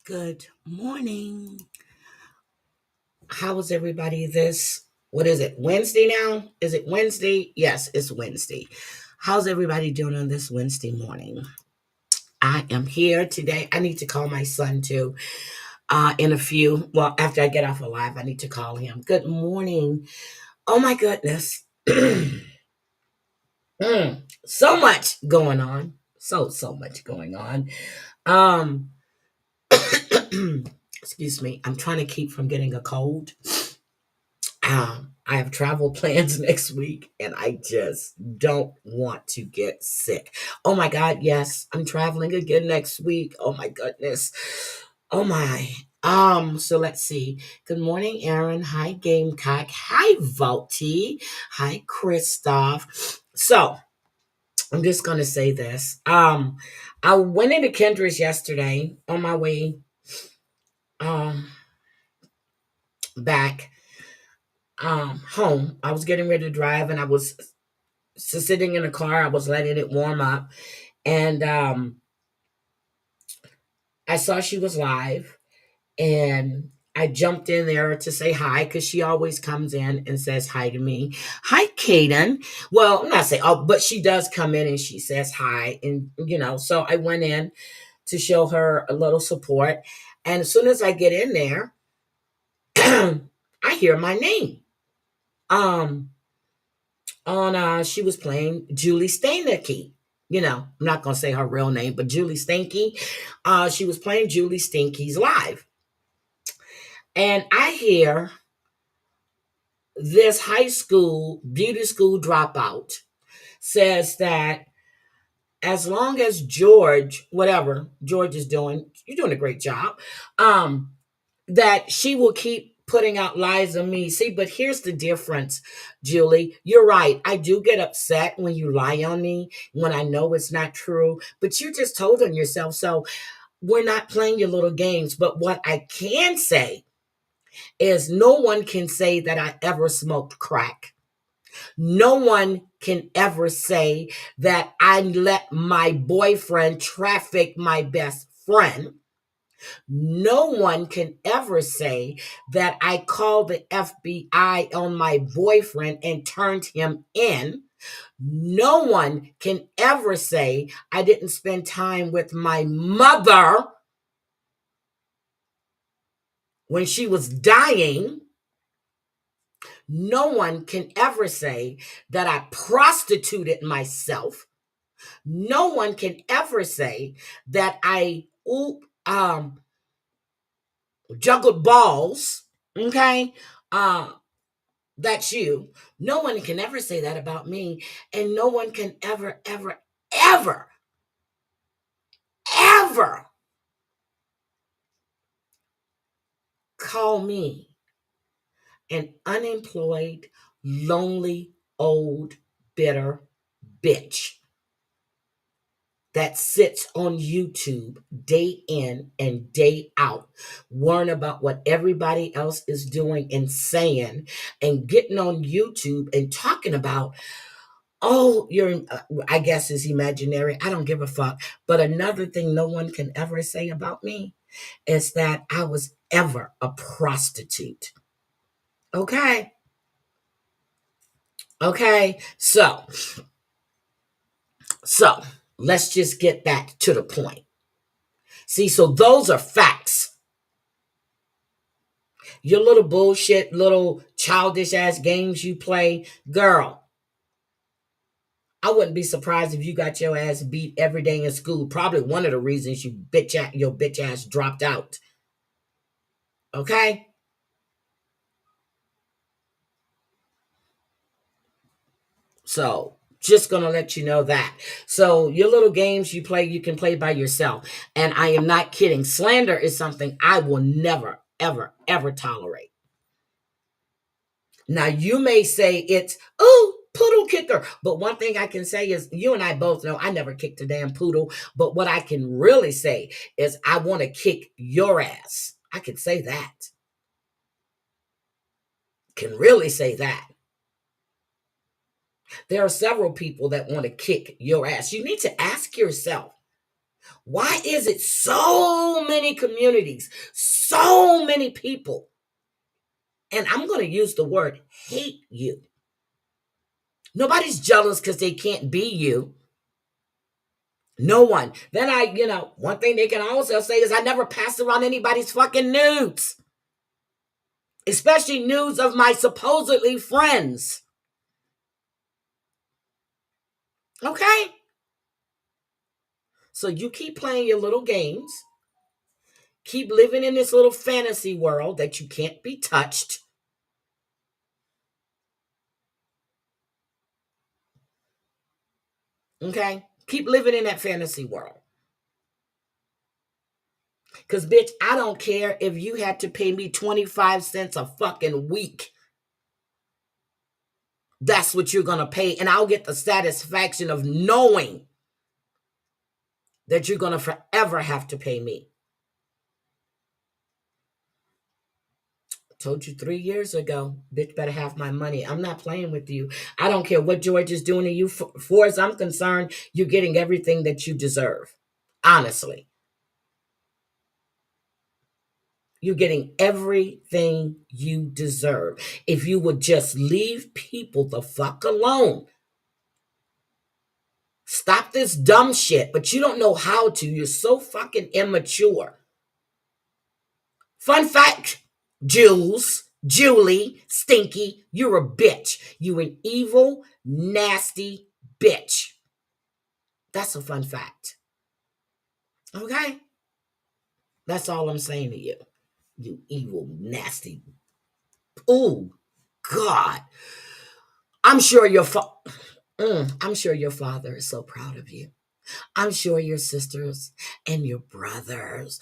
Good morning. How is everybody what is it, Wednesday now? Is it Wednesday? Yes, it's Wednesday. How's everybody doing on this Wednesday morning? I am here today. I need to call my son too in a few. Well, after I get off a live, I need to call him. Good morning. Oh my goodness. So much going on. So much going on. Um, excuse me. I'm trying to keep from getting a cold. I have travel plans next week and I just don't want to get sick. Oh my God, yes, I'm traveling again next week. Oh my goodness. Oh my. So let's see. Good morning, Aaron. Hi, Gamecock. Hi, Volty. Hi, Christoph. So I'm just gonna say this. I went into Kendra's yesterday on my way um back home. I was getting ready to drive and I was sitting in the car. I was letting it warm up, and I saw she was live, and I jumped in there to say hi because she always comes in and says hi to me. Hi, Kaden. Well, I'm not saying but she does come in and she says hi, and so I went in to show her a little support, and as soon as I get in there, I hear my name. Um, on She was playing Julie Steinecke. I'm not gonna say her real name, but Julie Stinky. She was playing Julie Stinky's live. And I hear this high school beauty school dropout says that as long as George, whatever George is doing, you're doing a great job. That she will keep putting out lies on me. See, but here's the difference, Julie. You're right. I do get upset when you lie on me, when I know it's not true, but you just told on yourself. So we're not playing your little games. But what I can say is no one can say that I ever smoked crack. No one can ever say that I let my boyfriend traffic my best friend. No one can ever say that I called the FBI on my boyfriend and turned him in. No one can ever say I didn't spend time with my mother when she was dying. No one can ever say that I prostituted myself. No one can ever say that I juggled balls. Okay. That's you. No one can ever say that about me. And no one can ever, ever, ever, ever call me an unemployed, lonely, old, bitter bitch that sits on YouTube day in and day out, worrying about what everybody else is doing and saying, and getting on YouTube and talking about, oh, I guess is imaginary. I don't give a fuck. But another thing no one can ever say about me is that I was ever a prostitute. Okay. Okay. So let's just get back to the point. See, so those are facts. Your little bullshit, little childish ass games you play, girl, I wouldn't be surprised if you got your ass beat every day in school. Probably one of the reasons your bitch ass dropped out. Okay? So Just gonna let you know that. So your little games you play, you can play by yourself. And I am not kidding. Slander is something I will never, ever, ever tolerate. Now you may say it's poodle kicker, but one thing I can say is you and I both know I never kicked a damn poodle. But what I can really say is I want to kick your ass. I can say that. Can really say that. There are several people that want to kick your ass. You need to ask yourself, why is it so many communities, so many people, and I'm going to use the word hate you? Nobody's jealous because they can't be you. No one. Then one thing they can also say is I never pass around anybody's fucking nudes, especially nudes of my supposedly friends. Okay? So you keep playing your little games, keep living in this little fantasy world that you can't be touched. Okay? Keep living in that fantasy world. Because, bitch, I don't care if you had to pay me 25 cents a fucking week. That's what you're going to pay. And I'll get the satisfaction of knowing that you're going to forever have to pay me. Told you 3 years ago, bitch, better have my money. I'm not playing with you. I don't care what George is doing to you. For as I'm concerned, you're getting everything that you deserve. Honestly. You're getting everything you deserve. If you would just leave people the fuck alone. Stop this dumb shit, but you don't know how to. You're so fucking immature. Fun fact, Julie, Stinky, you're a bitch. You an evil, nasty bitch. That's a fun fact. Okay? That's all I'm saying to you. You evil, nasty. Oh, God. I'm sure I'm sure your father is so proud of you. I'm sure your sisters and your brothers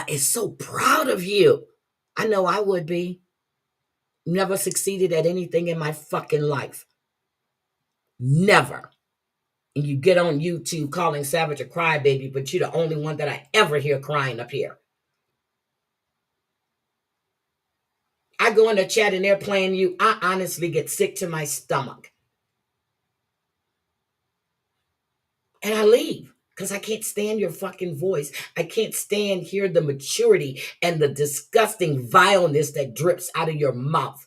is so proud of you. I know I would be. Never succeeded at anything in my fucking life. Never. And you get on YouTube calling Savage a crybaby, but you're the only one that I ever hear crying up here. I go in the chat and they're playing you. I honestly get sick to my stomach. And I leave because I can't stand your fucking voice. I can't stand hear the maturity and the disgusting vileness that drips out of your mouth.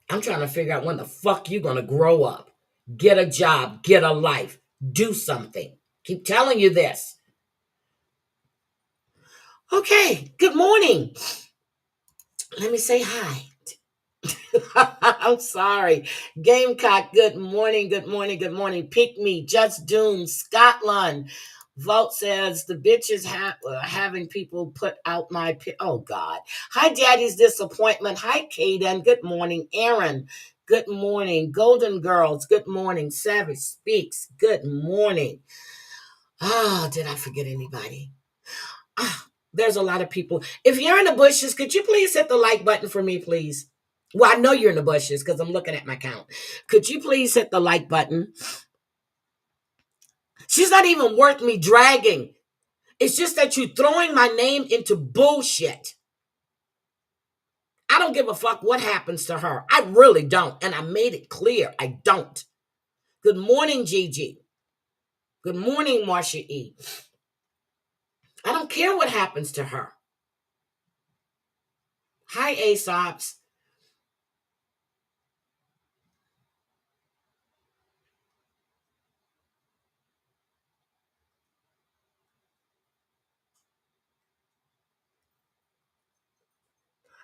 I'm trying to figure out when the fuck you gonna grow up. Get a job, get a life, do something. Keep telling you this. Okay, good morning. Let me say hi. I'm sorry. Gamecock, good morning, good morning, good morning. Pick me, Just Doom, Scotland. Vault says the bitches having people put out my oh God. Hi, Daddy's disappointment. Hi, Kaden. Good morning, Aaron. Good morning, Golden Girls. Good morning, Savage Speaks. Good morning. Did I forget anybody? There's a lot of people. If you're in the bushes, could you please hit the like button for me, please? Well, I know you're in the bushes because I'm looking at my count. Could you please hit the like button? She's not even worth me dragging. It's just that you're throwing my name into bullshit. I don't give a fuck what happens to her. I really don't. And I made it clear. I don't. Good morning, Gigi. Good morning, Marsha E. I don't care what happens to her. Hi, Aesops.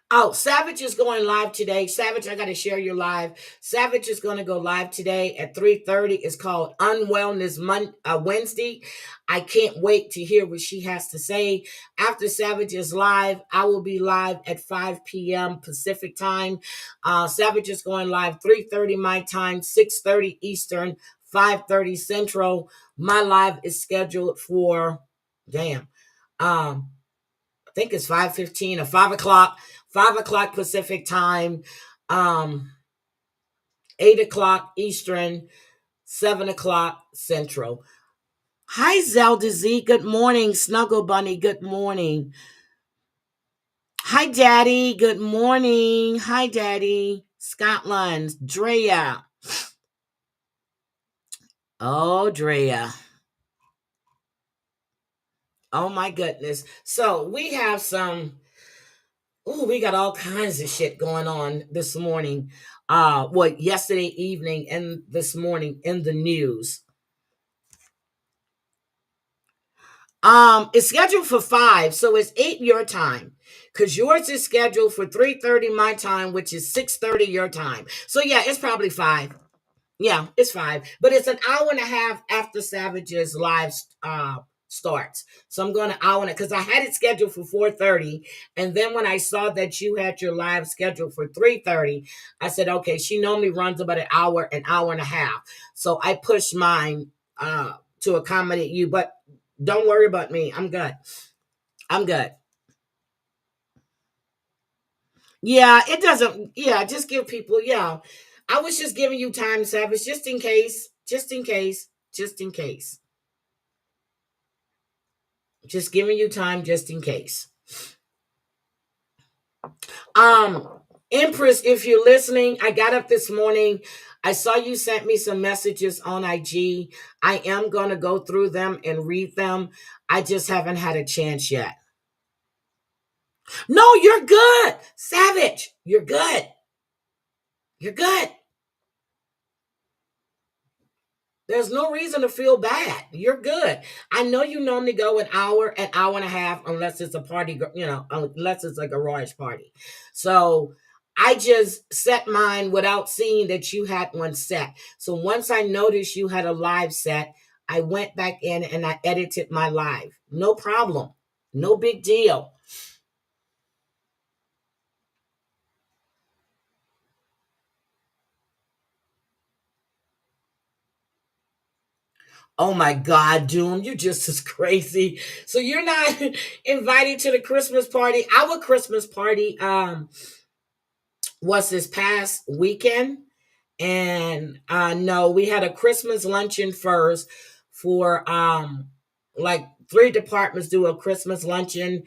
Oh, Savage is going live today. Savage, I got to share your live. Savage is going to go live today at 3:30. It's called Wednesday. I can't wait to hear what she has to say. After Savage is live, I will be live at 5 p.m. Pacific time. Savage is going live 3:30 my time, 6:30 Eastern, 5:30 Central. My live is scheduled for, damn, I think it's 5:15 or 5 o'clock, 5 o'clock Pacific time, um, 8 o'clock Eastern, 7 o'clock Central. Hi, Zelda Z. Good morning. Snuggle Bunny. Good morning. Hi, Daddy. Good morning. Hi, Daddy. Scotland. Drea. Oh, Drea. Oh, my goodness. So we have some. Oh, we got all kinds of shit going on this morning. Yesterday evening and this morning in the news. It's scheduled for 5, so it's 8 your time. Cause yours is scheduled for 3:30 my time, which is 6:30 your time. So yeah, it's probably 5. Yeah, it's 5, but it's an hour and a half after Savage's live starts. So I'm going to hour because I had it scheduled for 4:30, and then when I saw that you had your live scheduled for 3:30, I said, okay, she normally runs about an hour and a half. So I pushed mine to accommodate you, but don't worry about me. I'm good. I'm good. Yeah, it doesn't. Yeah, just give people. Yeah, I was just giving you time, Savage, just in case. Just in case. Just in case. Just giving you time, just in case. Um, Empress, if you're listening, I got up this morning. I saw you sent me some messages on IG. I am going to go through them and read them. I just haven't had a chance yet. No, you're good. Savage, you're good. You're good. There's no reason to feel bad. You're good. I know you normally go an hour and a half, unless it's a party, unless it's a garage party. So I just set mine without seeing that you had one set. So once I noticed you had a live set, I went back in and I edited my live. No problem. No big deal. Oh my God, Doom, you're just as crazy. So you're not invited to the Christmas party. Our Christmas party was this past weekend. And no, we had a Christmas luncheon first for like 3 departments do a Christmas luncheon.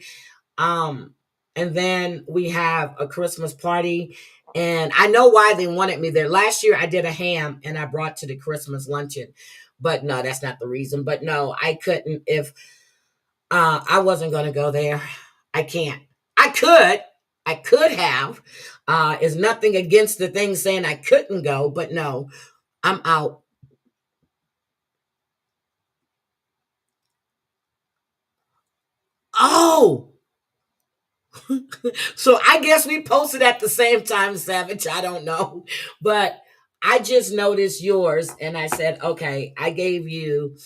Um, and then we have a Christmas party. And I know why they wanted me there. Last year I did a ham and I brought to the Christmas luncheon. But no, that's not the reason. But no, I couldn't if I wasn't gonna go there. I can't. I could. I could have. Is nothing against the thing saying I couldn't go, but no, I'm out. Oh, so I guess we posted at the same time, Savage. I don't know. But I just noticed yours and I said, okay, I gave you,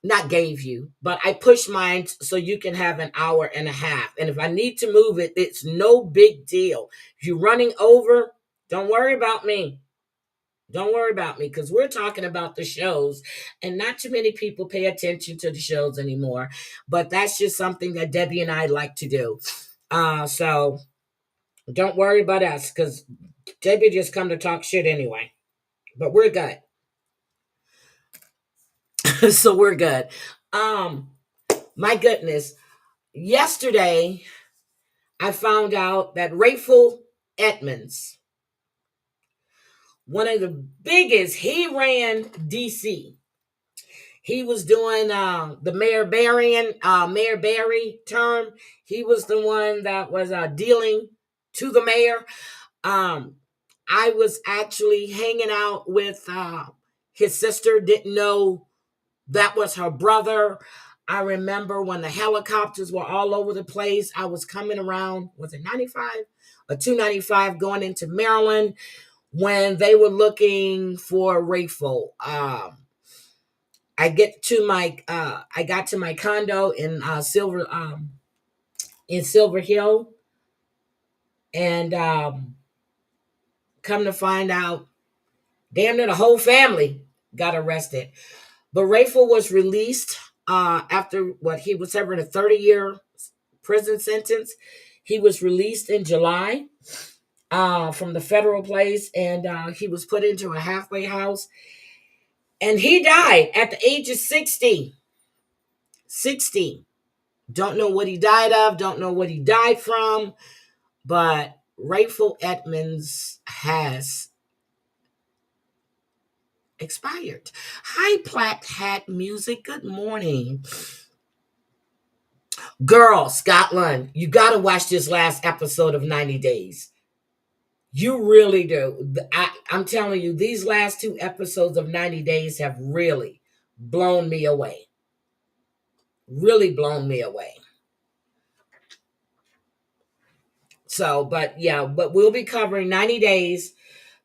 not gave you, but I pushed mine so you can have an hour and a half. And if I need to move it, it's no big deal. If you're running over, don't worry about me. Don't worry about me because we're talking about the shows, and not too many people pay attention to the shows anymore. But that's just something that Debbie and I like to do. So don't worry about us because Debbie just come to talk shit anyway. But we're good. So we're good. Um, my goodness. Yesterday, I found out that Rayful Edmonds, one of the biggest, he ran DC. He was doing the Mayor Barry term. He was the one that was dealing to the mayor. Um, I was actually hanging out with his sister. Didn't know that was her brother. I remember when the helicopters were all over the place. I was coming around, was it 95 or 295 going into Maryland when they were looking for Rayful. I got to my condo in Silver Hill, and come to find out, damn near the whole family got arrested. But Rayful was released after what he was serving a 30-year prison sentence. He was released in July from the federal place, and he was put into a halfway house. And he died at the age of 60. 60. Don't know what he died of, don't know what he died from, but Rayful Edmonds has expired. Hi, Platt Hat Music. Good morning. Girl, Scotland, you got to watch this last episode of 90 Days. You really do. I'm telling you, these last two episodes of 90 Days have really blown me away. Really blown me away. So, but yeah, but we'll be covering 90 Days,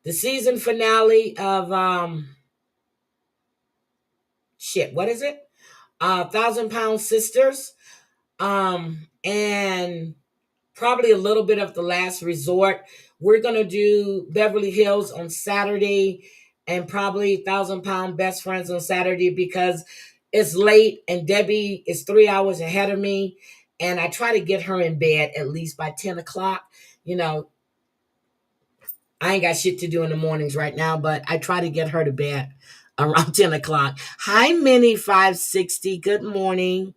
the season finale of what is it? 1,000 Pound Sisters. And probably a little bit of The Last Resort. We're going to do Beverly Hills on Saturday and probably 1,000 Pound Best Friends on Saturday because it's late and Debbie is 3 hours ahead of me. And I try to get her in bed at least by 10 o'clock. You know, I ain't got shit to do in the mornings right now, but I try to get her to bed around 10 o'clock. Hi, Minnie 560. Good morning.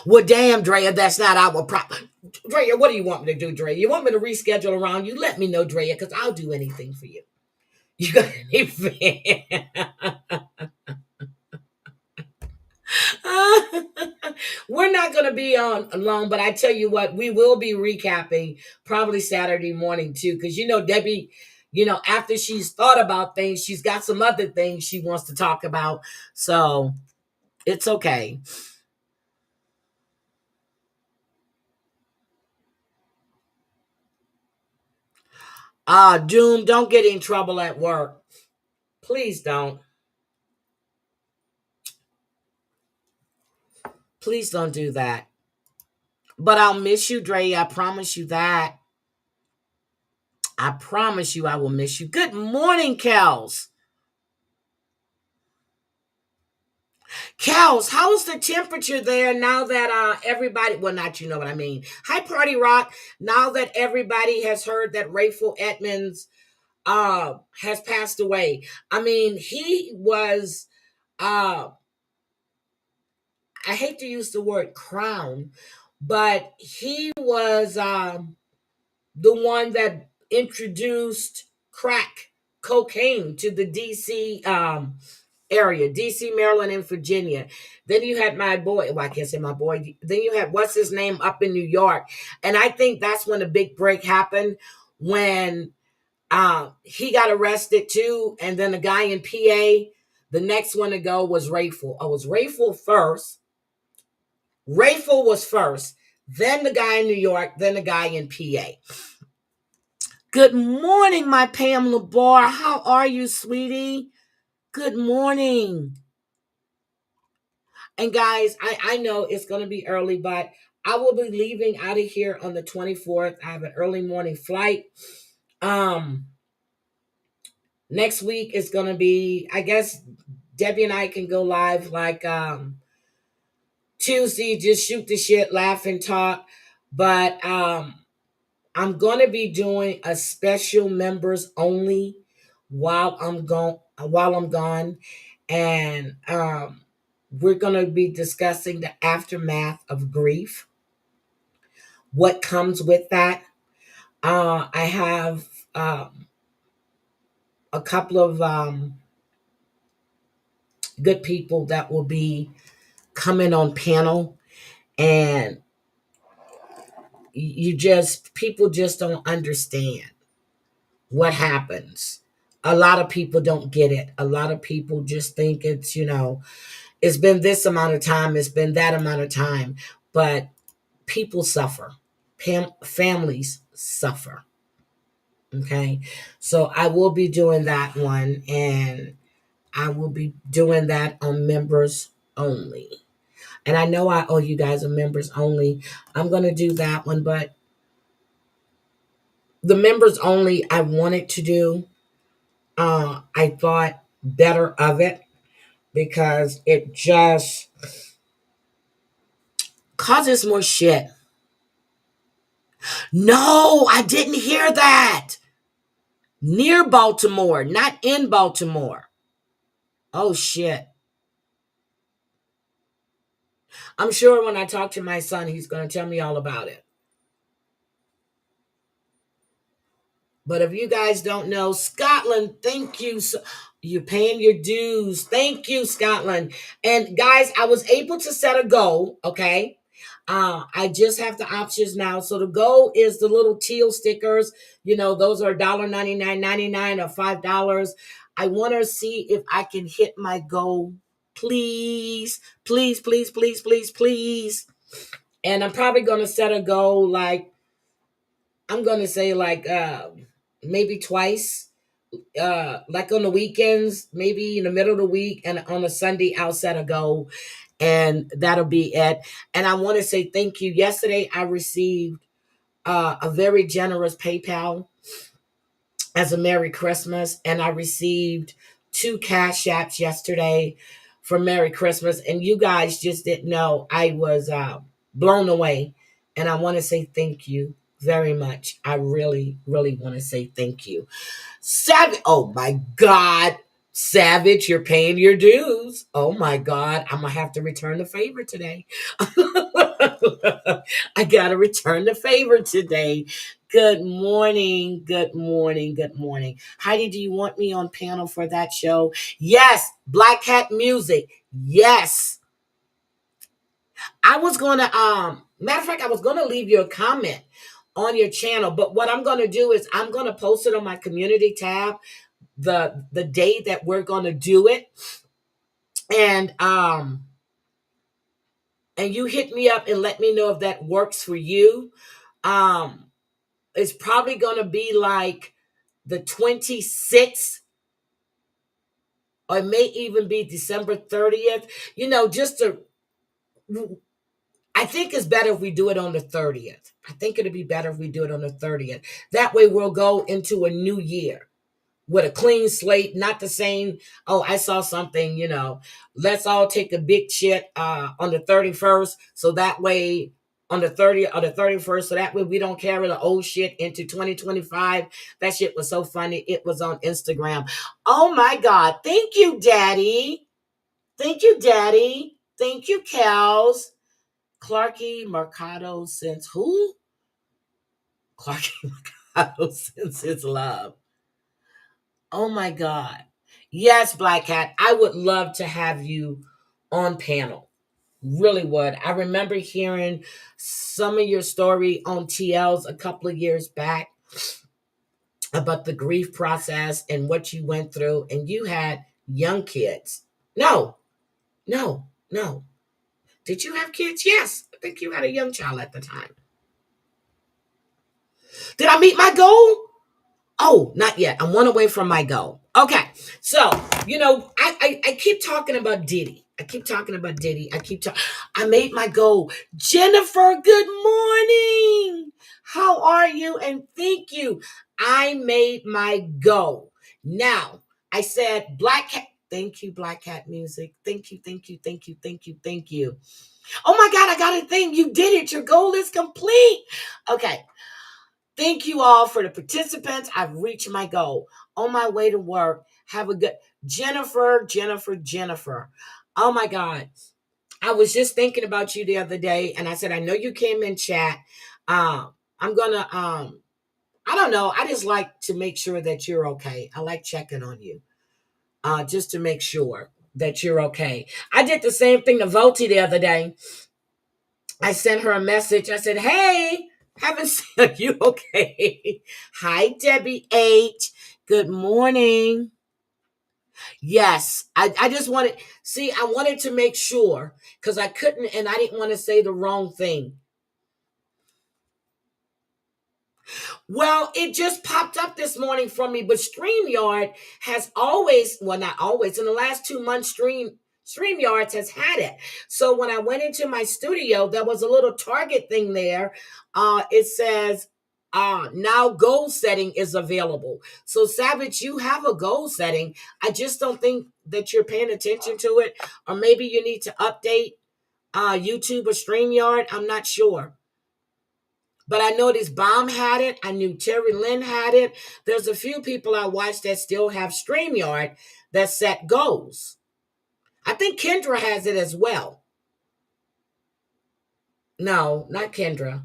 Well, damn, Drea, that's not our problem. Drea, what do you want me to do, Drea? You want me to reschedule around you? Let me know, Drea, because I'll do anything for you. You got anything? We're not going to be on long, but I tell you what, we will be recapping probably Saturday morning too, because Debbie, after she's thought about things, she's got some other things she wants to talk about. So it's okay. Doom, don't get in trouble at work. Please don't. Please don't do that. But I'll miss you, Dre. I promise you that. I promise you I will miss you. Good morning, Kels. Kels, how's the temperature there now that everybody, well, not you know what I mean. Hi, Party Rock. Now that everybody has heard that Rayful Edmonds has passed away. I mean, he was, uh, I hate to use the word crown, but he was the one that introduced crack cocaine to the DC area, DC, Maryland, and Virginia. Then you had my boy, well, I can't say my boy. Then you had what's his name up in New York. And I think that's when the big break happened when he got arrested too. And then the guy in PA, the next one to go was Rayful. Oh, it was Rayful first. Rayful was first, then the guy in New York, then the guy in PA. Good morning, my Pam LeBar. How are you, sweetie? Good morning. And guys, I know it's going to be early, but I will be leaving out of here on the 24th. I have an early morning flight. Um, Next week is going to be, I guess, Debbie and I can go live like Tuesday, just shoot the shit, laugh and talk. But I'm going to be doing a special members only while I'm gone, and we're going to be discussing the aftermath of grief, what comes with that. I have a couple of good people that will be coming on panel, and people just don't understand what happens. A lot of people don't get it. A lot of people just think it's, it's been this amount of time, it's been that amount of time. But people suffer, families suffer. Okay. So I will be doing that one, and I will be doing that on members only. And I know I owe you guys a members only. I'm going to do that one, but the members only I wanted to do, I thought better of it because it just causes more shit. No, I didn't hear that. Near Baltimore, not in Baltimore. Oh, shit. I'm sure when I talk to my son, he's going to tell me all about it. But if you guys don't know, Scotland, thank you. You're paying your dues. Thank you, Scotland. And guys, I was able to set a goal, okay? I just have the options now. So the goal is the little teal stickers. Those are $1.99.99 or $5. I want to see if I can hit my goal. Please, please, please, please, please, please. And I'm probably going to set a goal like, I'm going to say like maybe twice, like on the weekends, maybe in the middle of the week, and on a Sunday I'll set a goal, and that'll be it. And I want to say thank you. Yesterday I received a very generous PayPal as a Merry Christmas, and I received 2 Cash Apps yesterday for Merry Christmas, and you guys just didn't know. I was blown away, and I want to say thank you very much. I really, really want to say thank you. Savage, oh my God. Savage, you're paying your dues. Oh my God, I'm gonna have to return the favor today. I gotta return the favor today. Good morning, good morning, good morning. Heidi, do you want me on panel for that show? Yes. Black Hat Music. Yes. I was gonna matter of fact, I was gonna leave you a comment on your channel, but what I'm gonna do is I'm gonna post it on my community tab the day that we're gonna do it. And you hit me up and let me know if that works for you. It's probably gonna be like the 26th, or it may even be December 30th. Just to, I think it's better if we do it on the 30th. I think it'd be better if we do it on the 30th. That way we'll go into a new year with a clean slate, not the same. Oh, I saw something, let's all take a big shit on the 31st. So that way on the 30th or the 31st, so that way we don't carry the old shit into 2025. That shit was so funny. It was on Instagram. Oh my God. Thank you, Daddy. Thank you, Daddy. Thank you, Kels. Clarky Mercado since who? Clarky Mercado since his love. Oh my God. Yes, Black Cat. I would love to have you on panel. Really would. I remember hearing some of your story on TL's a couple of years back about the grief process and what you went through, and you had young kids. No, no, no. Did you have kids? Yes. I think you had a young child at the time. Did I meet my goal? Oh, not yet. I'm one away from my goal. Okay. So, I keep talking about Diddy. I keep talking about Diddy. I made my goal. Jennifer, good morning. How are you? And thank you. I made my goal. Now, I said Black Cat. Thank you, Black Cat Music. Thank you, thank you, thank you, thank you, thank you. Oh my God, I got a thing. You did it. Your goal is complete. Okay. Thank you all for the participants. I've reached my goal. On my way to work. Have a good Jennifer, Jennifer, Jennifer. Oh my God. I was just thinking about you the other day, and I said, I know you came in chat. I'm gonna I don't know. I just like to make sure that you're okay. I like checking on you. Just to make sure that you're okay. I did the same thing to Voti the other day. I sent her a message. I said, hey, Haven't seen you. Okay. Hi, Debbie H. Good morning. Yes, I just wanted, see, I wanted to make sure because I couldn't and I didn't want to say the wrong thing. Well, it just popped up this morning for me, but StreamYard has always, well, not always, in the last 2 months, StreamYards has had it. So when I went into my studio, there was a little target thing there. It says, now goal setting is available. So Savage, you have a goal setting. I just don't think that you're paying attention to it, or maybe you need to update YouTube or StreamYard. I'm not sure. But I noticed Baum had it. I knew Terry Lynn had it. There's a few people I watched that still have StreamYard that set goals. I think Kendra has it as well. No, not Kendra.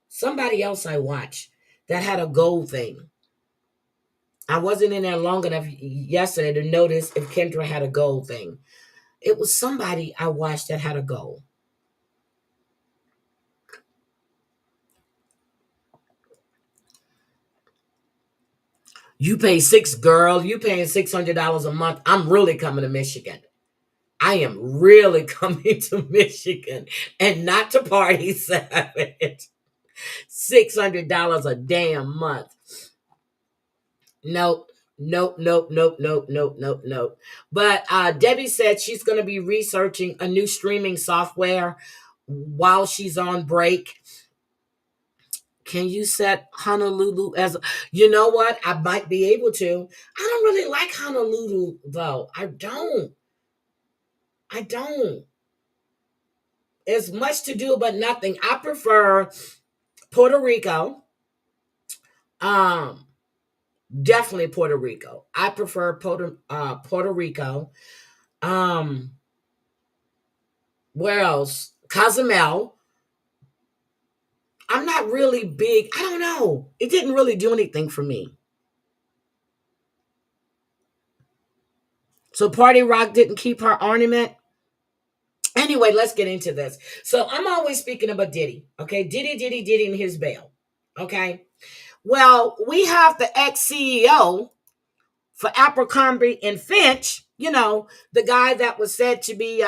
Somebody else I watched that had a goal thing. I wasn't in there long enough yesterday to notice if Kendra had a goal thing. It was somebody I watched that had a goal. You pay you paying $600 a month. I'm really coming to Michigan. I am really coming to Michigan and not to party Savage. $600 a damn month. Nope. Nope, nope, nope, nope, nope, nope, nope. But Debbie said she's going to be researching a new streaming software while she's on break. Can you set Honolulu as you know what? I might be able to. I don't really like Honolulu though. I don't. I don't. There's much to do, but nothing. I prefer Puerto Rico. Um, Definitely Puerto Rico. I prefer Puerto Rico. Um, where else? Cozumel. I'm not really big. I don't know. It didn't really do anything for me. So Party Rock didn't keep her ornament. Anyway, let's get into this. So I'm always speaking about Diddy. Okay, Diddy, and his bail. Okay. Well, we have the ex CEO for Abercrombie and Finch, the guy that was said to be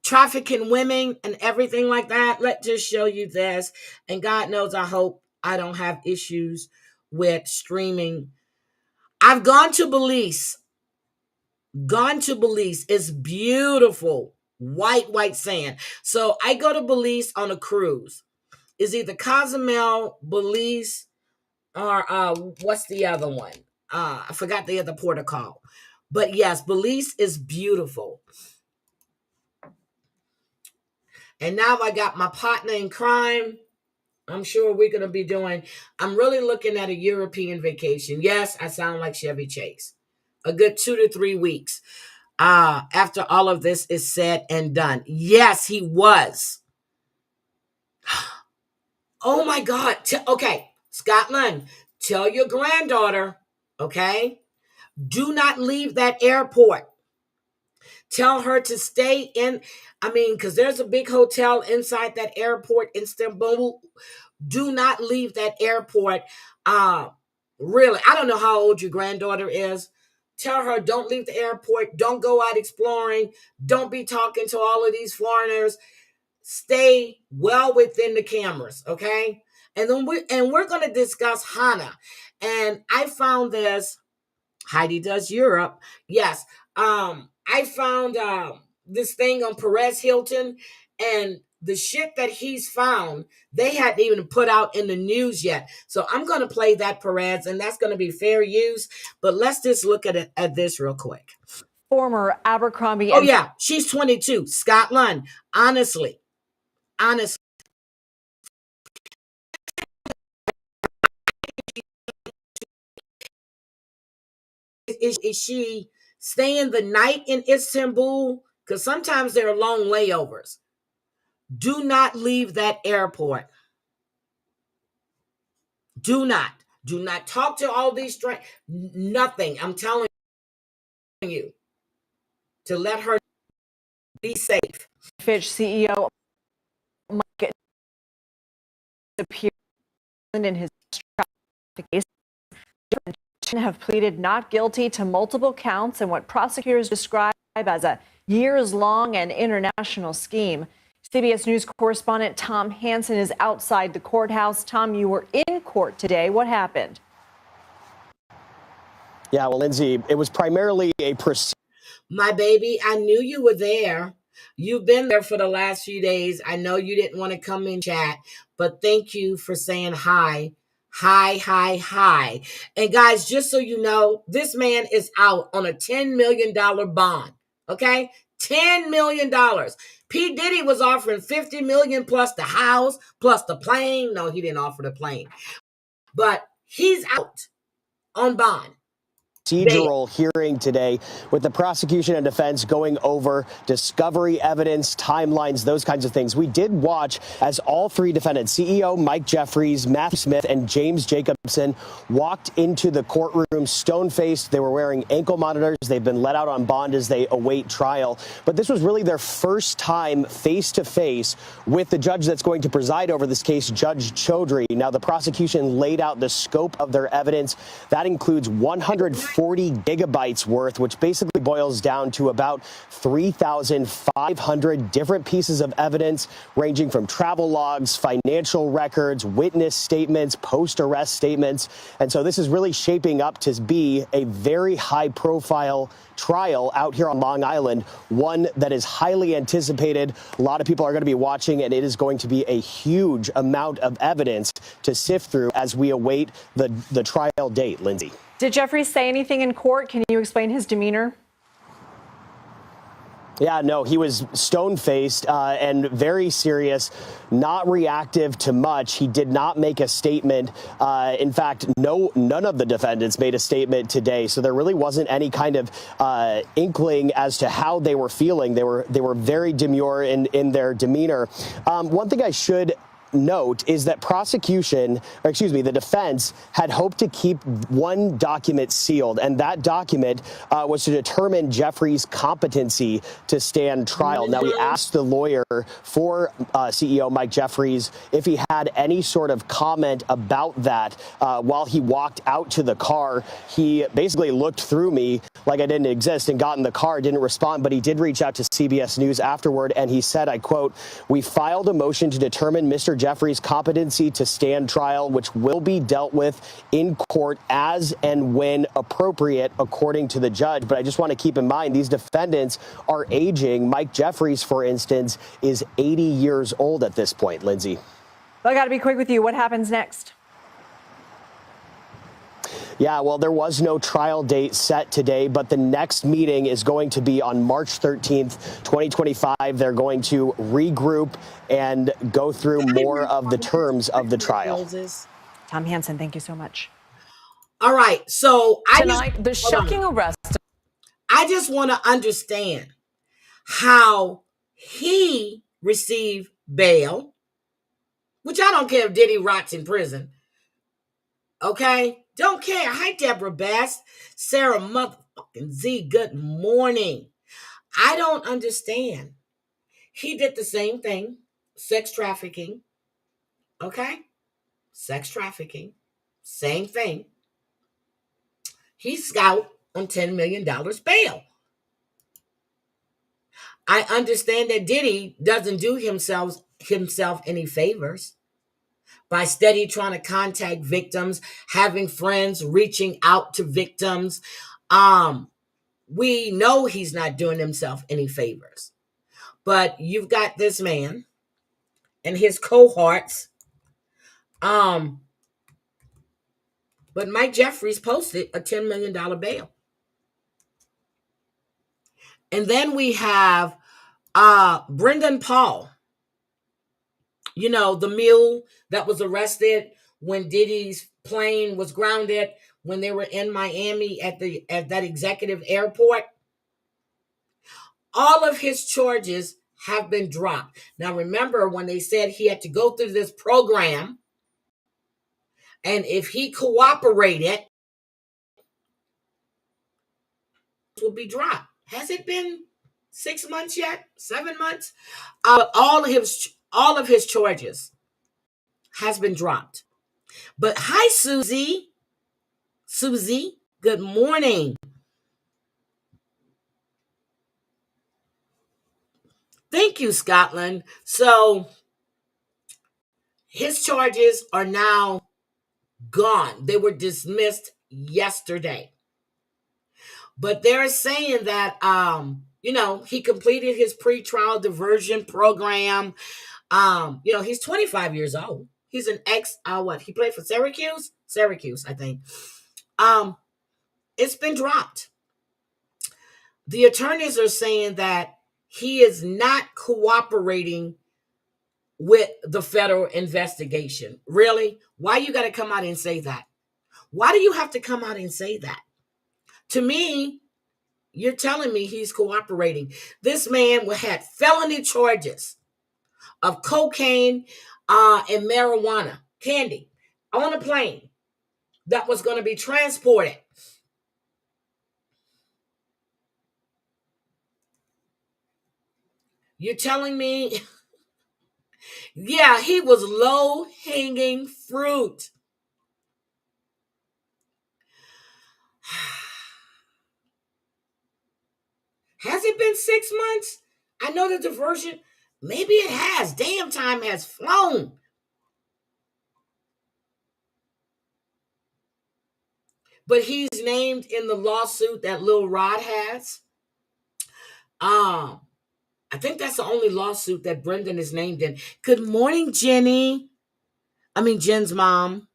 trafficking women and everything like that. Let's just show you this. And God knows, I hope I don't have issues with streaming. I've gone to Belize. Gone to Belize. It's beautiful. White sand. So I go to Belize on a cruise. It's either Cozumel, Belize, or what's the other one? I forgot the other port of call. But yes, Belize is beautiful. And now I got my partner in crime. I'm sure we're going to be I'm really looking at a European vacation. Yes, I sound like Chevy Chase. A good 2 to 3 weeks after all of this is said and done. Yes, he was. Oh my God. Okay, Scotland, tell your granddaughter, okay? Do not leave that airport. Tell her to stay in. Because there's a big hotel inside that airport in Istanbul. Do not leave that airport. Really, I don't know how old your granddaughter is. Tell her don't leave the airport. Don't go out exploring. Don't be talking to all of these foreigners. Stay well within the cameras, okay? And then we're going to discuss Hannah. And I found this. Heidi does Europe. Yes. I found this thing on Perez Hilton, and the shit that he's found, they hadn't even put out in the news yet. So I'm going to play that Perez, and that's going to be fair use. But let's just look at this real quick. Former Abercrombie. Oh yeah, she's 22. Scotland. Honestly. Is she staying the night in Istanbul? Because sometimes there are long layovers. Do not leave that airport. Do not. Do not talk to all these strangers. Nothing. I'm telling you. To let her be safe. Fitch CEO might disappear. in his case have pleaded not guilty to multiple counts in what prosecutors describe as a years-long and international scheme. CBS News correspondent Tom Hansen is outside the courthouse. Tom, you were in court today. What happened? Yeah, well, Lindsay, it was primarily a My baby, I knew you were there. You've been there for the last few days. I know you didn't want to come in chat, but thank you for saying hi. Hi, hi, hi. And guys, just so you know, this man is out on a $10 million bond. Okay? $10 million. P. Diddy was offering $50 million plus the house, plus the plane. No, he didn't offer the plane. But he's out on bond. Procedural hearing today with the prosecution and defense going over discovery evidence, timelines, those kinds of things. We did watch as all three defendants, CEO Mike Jeffries, Matthew Smith, and James Jacobson, walked into the courtroom stone-faced. They were wearing ankle monitors. They've been let out on bond as they await trial. But this was really their first time face-to-face with the judge that's going to preside over this case, Judge Chaudhry. Now, the prosecution laid out the scope of their evidence. That includes 140 gigabytes worth, which basically boils down to about 3,500 different pieces of evidence, ranging from travel logs, financial records, witness statements, post-arrest statements. And so this is really shaping up to be a very high-profile trial out here on Long Island, one that is highly anticipated. A lot of people are going to be watching, and it is going to be a huge amount of evidence to sift through as we await the trial date, Lindsay. Did Jeffries say anything in court? Can you explain his demeanor? Yeah, no, he was stone-faced and very serious, not reactive to much. He did not make a statement. In fact, none of the defendants made a statement today. So there really wasn't any kind of inkling as to how they were feeling. They were very demure in their demeanor. One thing I should note is that the defense had hoped to keep one document sealed, and that document was to determine Jeffries' competency to stand trial. Now, we asked the lawyer for CEO Mike Jeffries if he had any sort of comment about that while he walked out to the car. He basically looked through me like I didn't exist and got in the car, didn't respond, but he did reach out to CBS News afterward, and he said, I quote, "We filed a motion to determine Mr. Jeffries' competency to stand trial, which will be dealt with in court as and when appropriate, according to the judge." But I just want to keep in mind, these defendants are aging. Mike Jeffries, for instance, is 80 years old at this point, Lindsay. Well, I got to be quick with you. What happens next? Yeah, well, there was no trial date set today, but the next meeting is going to be on March 13th, 2025. They're going to regroup and go through more of the terms of the trial. Tom Hansen, thank you so much. All right, so tonight, the shocking arrest. I just want to understand how he received bail, which I don't care if Diddy rots in prison. Okay? Don't care. Hi, Deborah Bass. Sarah motherfucking Z, good morning. I don't understand. He did the same thing. Sex trafficking. Okay? Sex trafficking. Same thing. He's out on $10 million bail. I understand that Diddy doesn't do himself any favors by steady trying to contact victims, having friends reaching out to victims. We know he's not doing himself any favors. But you've got this man and his cohorts. But Mike Jeffries posted a $10 million bail. And then we have Brendan Paul. You know, the mule that was arrested when Diddy's plane was grounded when they were in Miami at that executive airport. All of his charges have been dropped. Now, remember when they said he had to go through this program, and if he cooperated, it will be dropped. Has it been 6 months yet? 7 months? All of his charges has been dropped. But hi, Susie. Susie, good morning. Thank you, Scotland. So his charges are now gone. They were dismissed yesterday. But they're saying that he completed his pretrial diversion program. He's 25 years old. He's an ex he played for Syracuse? Syracuse, I think. It's been dropped. The attorneys are saying that he is not cooperating with the federal investigation. Really? Why you got to come out and say that? Why do you have to come out and say that? To me, you're telling me he's cooperating. This man had felony charges of cocaine and marijuana, candy, on a plane that was going to be transported. You're telling me, yeah, he was low-hanging fruit. Has it been 6 months? I know the diversion. Maybe it has. Damn, time has flown. But he's named in the lawsuit that Lil Rod has. I think that's the only lawsuit that Brendan is named in. Good morning, Jenny. I mean, Jen's mom.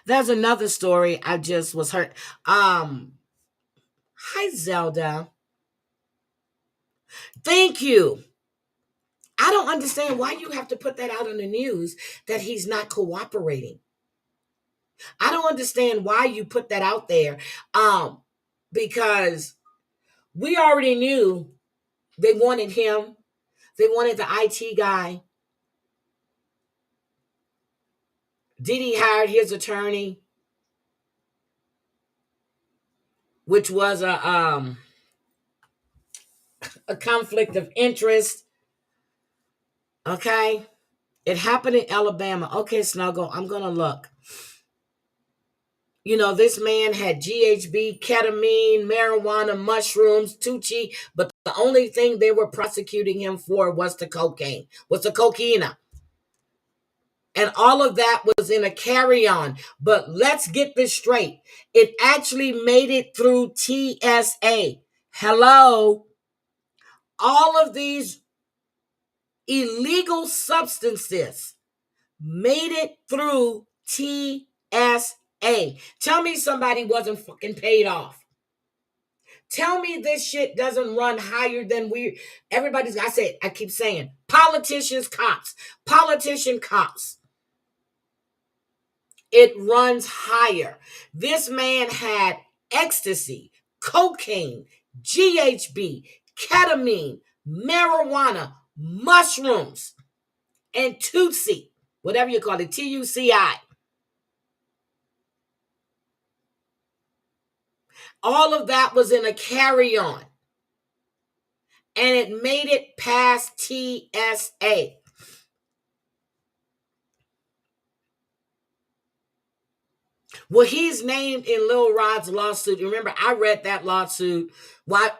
There's another story I just was hurt. Hi, Zelda. Thank you. I don't understand why you have to put that out on the news that he's not cooperating. I don't understand why you put that out there. Because we already knew they wanted him. They wanted the IT guy. Diddy hired his attorney, which was a conflict of interest. Okay. It happened in Alabama. Okay, Snuggle, I'm going to look. This man had GHB, ketamine, marijuana, mushrooms, Tucci, but the only thing they were prosecuting him for was the cocaine, was the cocaine. And all of that was in a carry-on. But let's get this straight. It actually made it through TSA. Hello? All of these illegal substances made it through TSA. Tell me somebody wasn't fucking paid off. Tell me this shit doesn't run higher than I keep saying, politicians, cops, politician, cops. It runs higher. This man had ecstasy, cocaine, GHB, ketamine, marijuana, mushrooms, and Tutsi, whatever you call it, TUCI. All of that was in a carry-on. And it made it past TSA. Well, he's named in Lil Rod's lawsuit. Remember, I read that lawsuit. Well,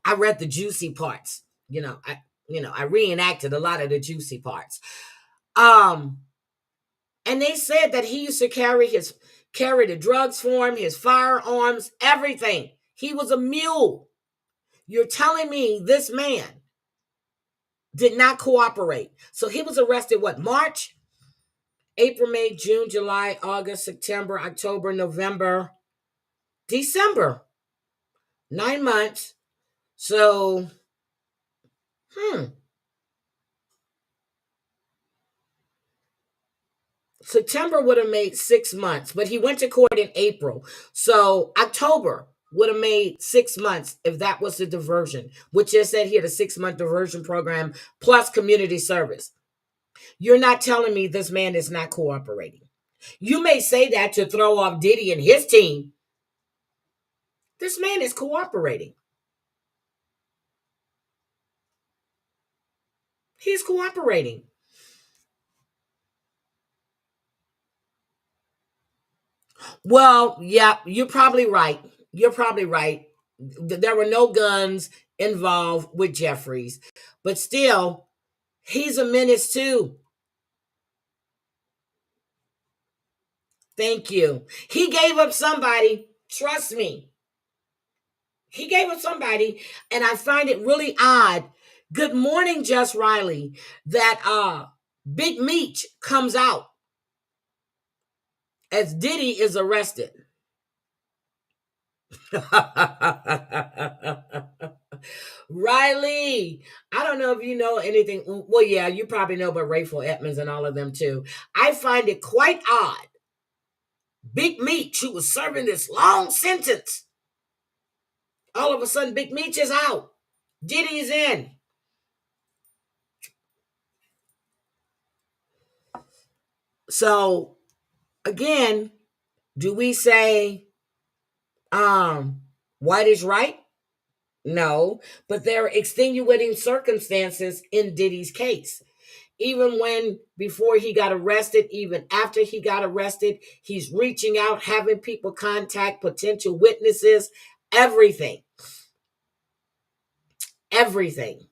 I read the juicy parts. I reenacted a lot of the juicy parts. And they said that he used to carry the drugs for him, his firearms, everything. He was a mule. You're telling me this man did not cooperate. So he was arrested, March? April, May, June, July, August, September, October, November, December. 9 months. So, September would have made 6 months, but he went to court in April. So October would have made 6 months if that was the diversion, which is said here, the 6-month diversion program plus community service. You're not telling me this man is not cooperating. You may say that to throw off Diddy and his team. This man is cooperating. He's cooperating. Well, yeah, you're probably right. You're probably right. There were no guns involved with Jeffries, but still, he's a menace too. Thank you. He gave up somebody. Trust me. He gave up somebody, and I find it really odd. Good morning, Jess Riley. That Big Meech comes out as Diddy is arrested. Riley, I don't know if you know anything. Well, yeah, you probably know about Rayful Edmonds and all of them too. I find it quite odd. Big Meech, who was serving this long sentence, all of a sudden, Big Meech is out. Diddy's in. So again, do we say white is right? No, but there are extenuating circumstances in Diddy's case. Even when before he got arrested, even after he got arrested, he's reaching out, having people contact potential witnesses, everything. Everything.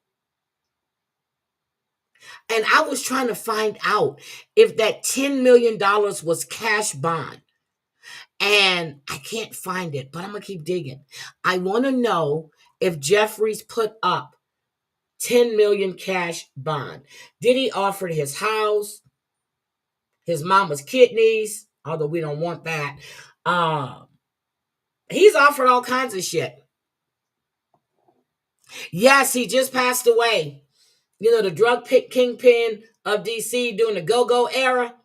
And I was trying to find out if that $10 million was cash bond. And I can't find it, but I'm going to keep digging. I want to know if Jeffries put up 10 million cash bond. Diddy offered his house, his mama's kidneys, although we don't want that. He's offered all kinds of shit. Yes, he just passed away. You know, the drug kingpin of DC during the go-go era.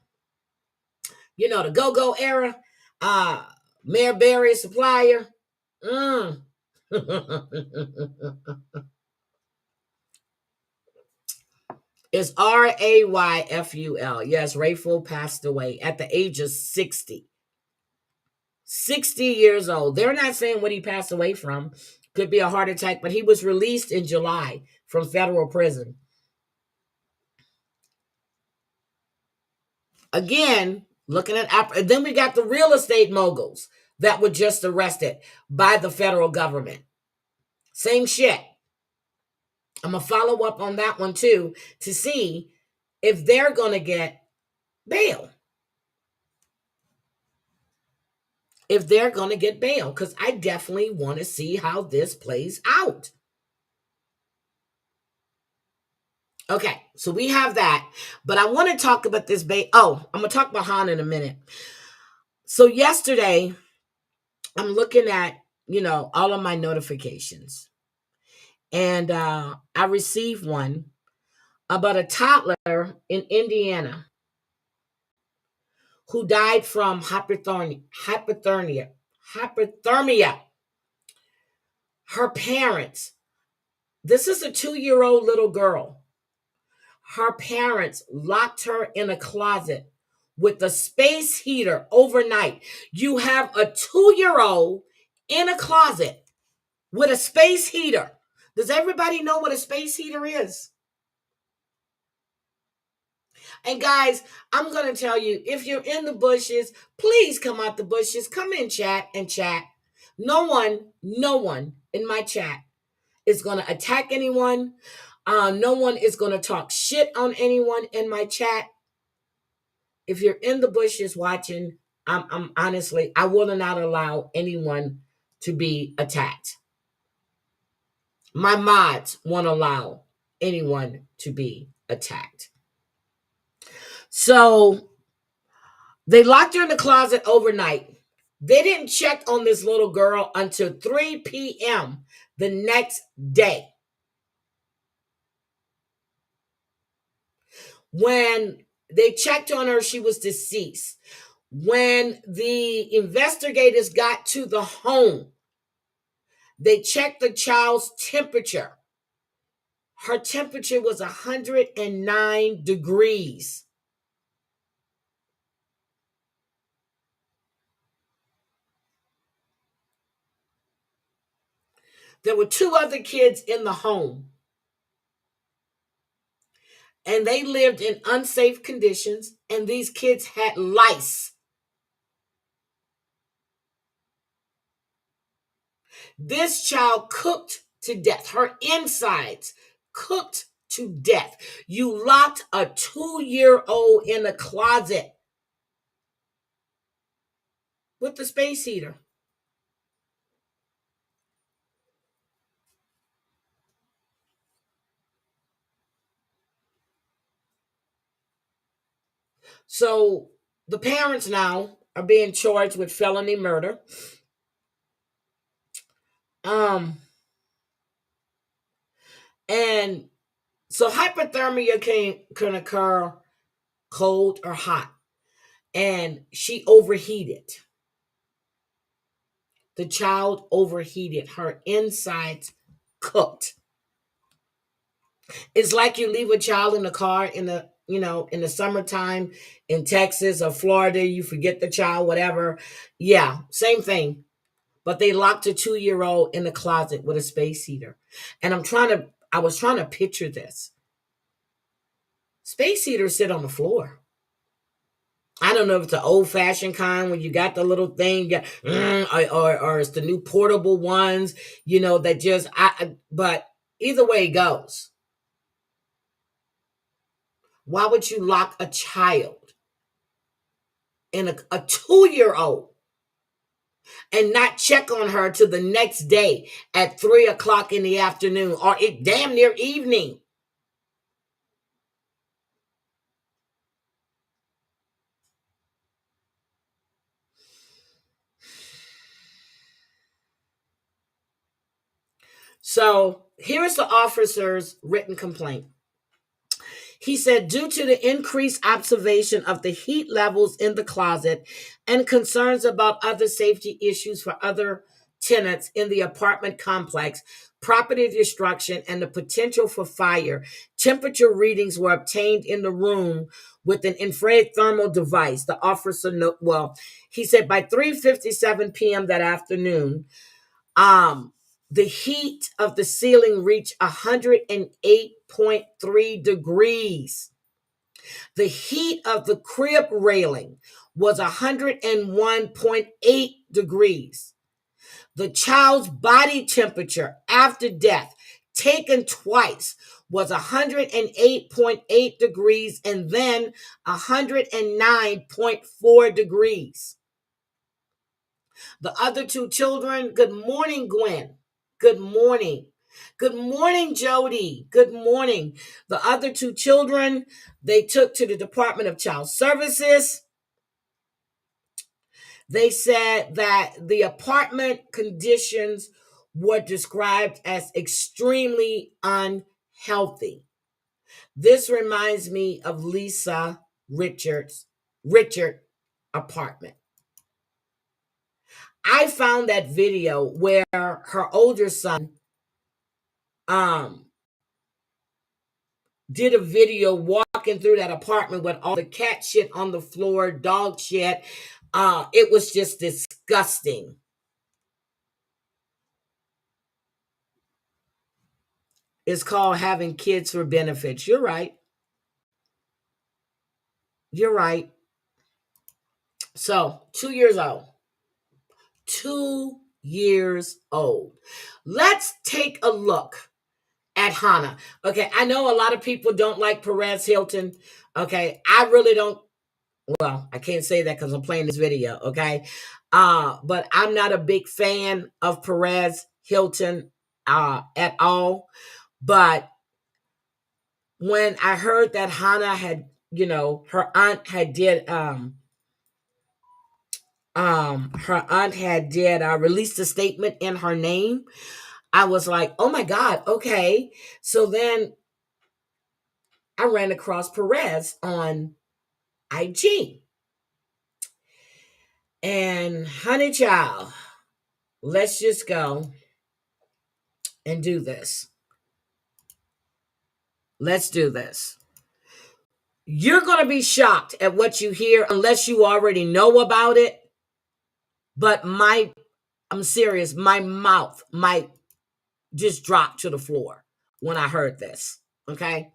You know, the go-go era. Mayor Barry supplier. It's Rayful. Yes, Rayful passed away at the age of 60. 60 years old. They're not saying what he passed away from. Could be a heart attack, but he was released in July from federal prison. Again, looking at, and then we got the real estate moguls that were just arrested by the federal government. Same shit. I'm going to follow up on that one too to see if they're going to get bail. If they're going to get bail, because I definitely want to see how this plays out. Okay, so we have that, but I want to talk about this bail. Oh, I'm going to talk about Han in a minute. So yesterday, I'm looking at, all of my notifications, and I received one about a toddler in Indiana who died from hypothermia. Her parents, this is a 2-year-old little girl. Her parents locked her in a closet with a space heater overnight. You have a 2-year-old in a closet with a space heater. Does everybody know what a space heater is? And guys, I'm going to tell you, if you're in the bushes, please come out the bushes. Come in chat and chat. No one in my chat is going to attack anyone. No one is going to talk shit on anyone in my chat. If you're in the bushes watching, I'm honestly, I will not allow anyone to be attacked. My mods won't allow anyone to be attacked. So they locked her in the closet overnight. They didn't check on this little girl until 3 p.m. the next day. When they checked on her, she was deceased. When the investigators got to the home, they checked the child's temperature. Her temperature was 109 degrees. There were 2 other kids in the home. and they lived in unsafe conditions, and these kids had lice. This child cooked to death, her insides cooked to death. You locked a 2-year-old in a closet with the space heater. So the parents now are being charged with felony murder. And so hypothermia can occur cold or hot. And she overheated. The child overheated. Her insides cooked. It's like you leave a child in the car in the summertime in Texas or Florida, you forget the child, whatever. Yeah, same thing. But they locked a 2-year-old in the closet with a space heater. And I was trying to picture this. Space heaters sit on the floor. I don't know if it's the old-fashioned kind when you got the little thing, or it's the new portable ones, that just, but either way it goes. Why would you lock a child in a 2-year-old and not check on her till the next day at 3:00 in the afternoon or it damn near evening? So here's the officer's written complaint. He said, due to the increased observation of the heat levels in the closet and concerns about other safety issues for other tenants in the apartment complex, property destruction, and the potential for fire, temperature readings were obtained in the room with an infrared thermal device. The officer, he said by 3:57 p.m. that afternoon, the heat of the ceiling reached 108.3 degrees. The heat of the crib railing was 101.8 degrees. The child's body temperature after death, taken twice, was 108.8 degrees and then 109.4 degrees. The other two children, good morning, Gwen. Good morning. Good morning, Jody. Good morning. The other two children, they took to the Department of Child Services. They said that the apartment conditions were described as extremely unhealthy. This reminds me of Lisa Richard apartment. I found that video where her older son did a video walking through that apartment with all the cat shit on the floor, dog shit. It was just disgusting. It's called having kids for benefits. You're right. You're right. So, 2 years old. 2 years old. Let's take a look at Hannah. Okay, I know a lot of people don't like Perez Hilton. Okay, I really don't. Well, I can't say that because I'm playing this video. Okay, but I'm not a big fan of Perez Hilton at all. But when I heard that Hannah had, her aunt had did released a statement in her name, I was like, oh my God, okay. So then I ran across Perez on IG. And honey child, let's just go and do this. Let's do this. You're going to be shocked at what you hear unless you already know about it. But I'm serious, my mouth might just drop to the floor when I heard this. Okay.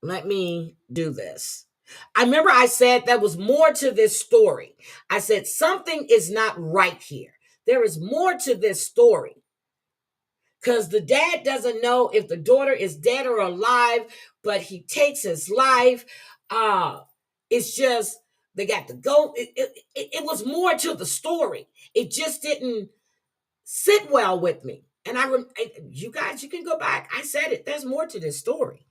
Let me do this. I remember I said there was more to this story. I said something is not right here. There is more to this story. Because the dad doesn't know if the daughter is dead or alive, but he takes his life. It's just they got to go. It was more to the story. It just didn't sit well with me. And you guys, you can go back. I said it. There's more to this story.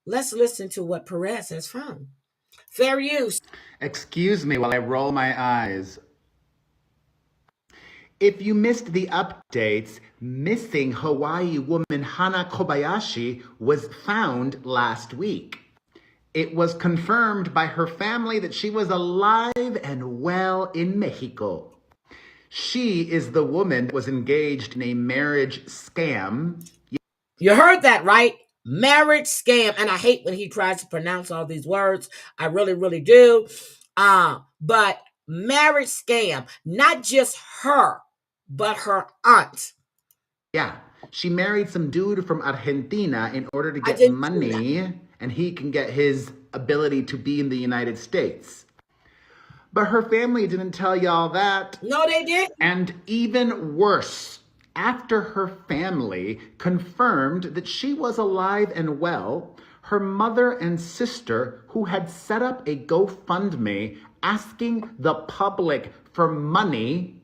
Let's listen to what Perez has found. Fair use. Excuse me while I roll my eyes. If you missed the updates, missing Hawaii woman Hana Kobayashi was found last week. It was confirmed by her family that she was alive and well in Mexico. She is the woman that was engaged in a marriage scam. You heard that, right? Marriage scam. And I hate when he tries to pronounce all these words. I really, really do. But marriage scam, not just her, but her aunt. Yeah, she married some dude from Argentina in order to get money, and he can get his ability to be in the United States. But her family didn't tell y'all that. No, they didn't. And even worse, after her family confirmed that she was alive and well, her mother and sister, who had set up a GoFundMe asking the public for money,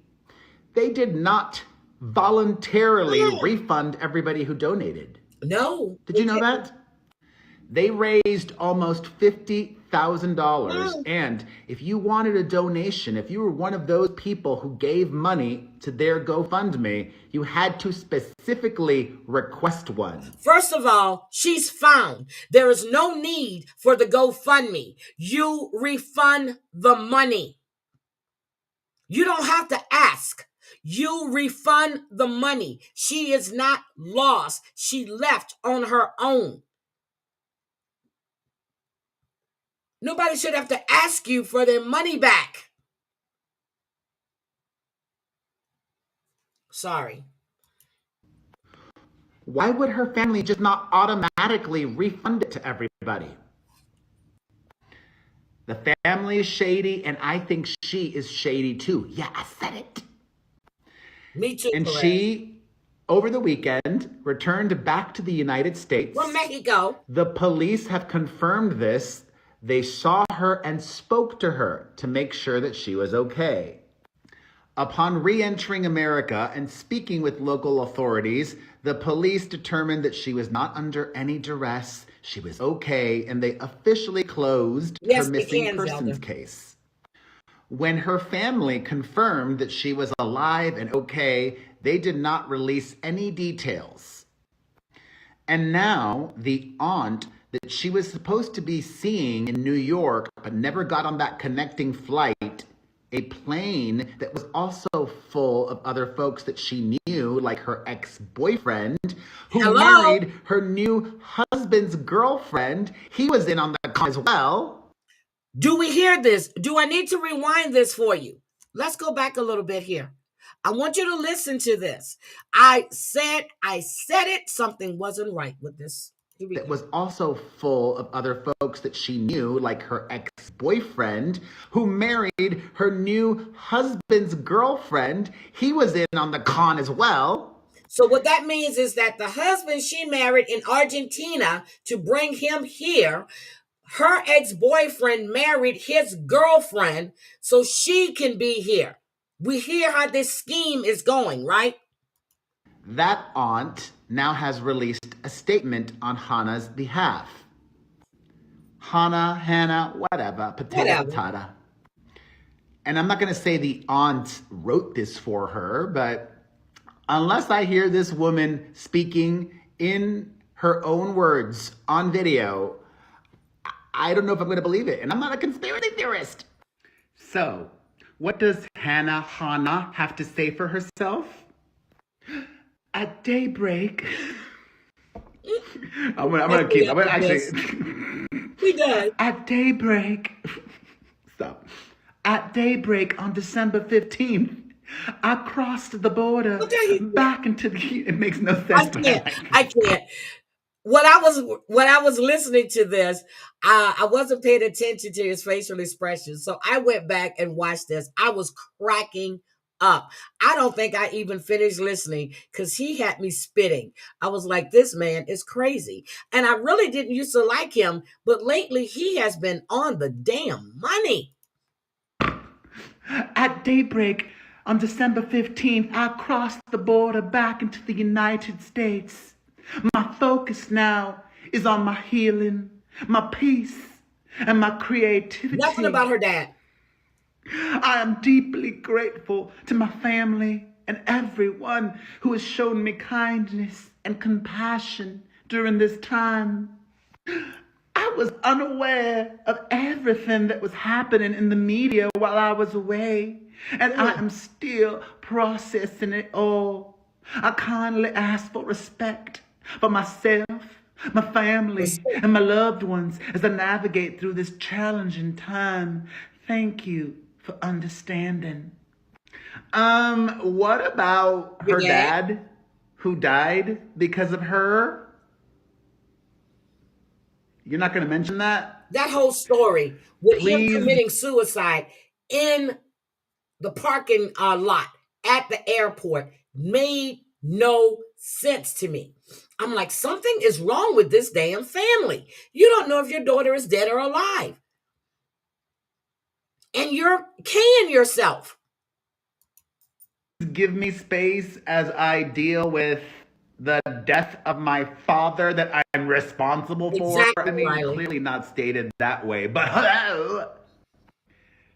they did not voluntarily refund everybody who donated. No. Did you know that? They raised almost $50,000. And if you wanted a donation, if you were one of those people who gave money to their GoFundMe, you had to specifically request one. First of all, she's found. There is no need for the GoFundMe. You refund the money. You don't have to ask. You refund the money. She is not lost. She left on her own. Nobody should have to ask you for their money back. Sorry. Why would her family just not automatically refund it to everybody? The family is shady, and I think she is shady too. Yeah, I said it. Me too. And she, over the weekend, returned back to the United States. From Mexico. The police have confirmed this. They saw her and spoke to her to make sure that she was okay. Upon re-entering America and speaking with local authorities, the police determined that she was not under any duress, she was okay, and they officially closed her missing persons case. When her family confirmed that she was alive and okay, they did not release any details. And now the aunt that she was supposed to be seeing in New York but never got on that connecting flight, a plane that was also full of other folks that she knew, like her ex-boyfriend, who married her new husband's girlfriend. He was in on the call as well. Do we hear this? Do I need to rewind this for you? Let's go back a little bit here. I want you to listen to this. I said it. Something wasn't right with this. That was also full of other folks that she knew, like her ex-boyfriend, who married her new husband's girlfriend. He was in on the con as well. So what that means is that the husband she married in Argentina to bring him here, her ex-boyfriend married his girlfriend so she can be here. We hear how this scheme is going, right? That aunt now has released a statement on Hannah's behalf. Hannah, whatever, potato. And I'm not going to say the aunt wrote this for her, but unless I hear this woman speaking in her own words on video, I don't know if I'm going to believe it. And I'm not a conspiracy theorist. So, what does Hannah have to say for herself? At daybreak. I'm gonna actually. He does. At daybreak. Stop. At daybreak on December 15th, I crossed the border back into the. It makes no sense. I can't. when I was listening to this, I wasn't paying attention to his facial expressions. So I went back and watched this. I was cracking up. I don't think I even finished listening because he had me spitting. I was like, this man is crazy. And I really didn't used to like him, but lately he has been on the damn money. At daybreak on December 15th, I crossed the border back into the United States. My focus now is on my healing, my peace, and my creativity. Nothing about her dad. I am deeply grateful to my family and everyone who has shown me kindness and compassion during this time. I was unaware of everything that was happening in the media while I was away, and I am still processing it all. I kindly ask for respect for myself, my family, and my loved ones as I navigate through this challenging time. Thank you for understanding. What about her dad who died because of her? You're not going to mention that? That whole story with Please. him committing suicide in the parking lot at the airport made no sense to me. I'm like, something is wrong with this damn family. You don't know if your daughter is dead or alive. And you're keying yourself. Give me space as I deal with the death of my father that I'm responsible for. Exactly, I mean, Riley. clearly not stated that way, but hello.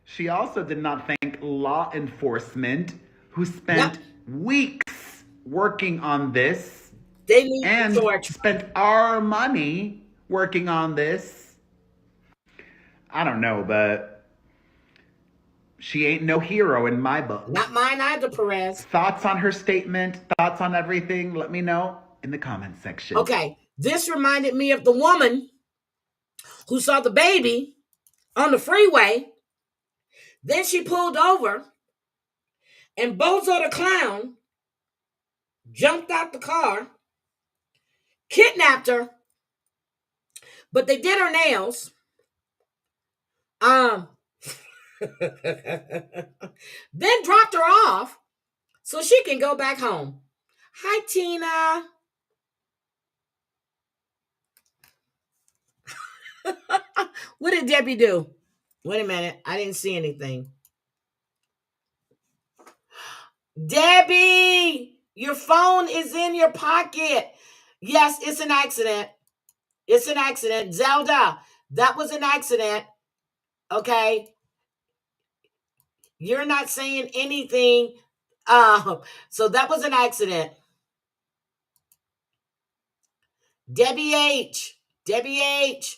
She also did not thank law enforcement who spent weeks working on this. They need and to charge. Spent our money working on this. I don't know, but she ain't no hero in my book. Not mine either, Perez. Thoughts on her statement, thoughts on everything, let me know in the comments section. Okay, this reminded me of the woman who saw the baby on the freeway. Then she pulled over and Bozo the Clown jumped out the car, kidnapped her, but they did her nails. Then dropped her off so she can go back home. Hi, Tina. What did Debbie do? Wait a minute. I didn't see anything. Debbie, your phone is in your pocket. Yes, it's an accident. It's an accident. Zelda, that was an accident. Okay. You're not saying anything. So that was an accident. Debbie H. Debbie H.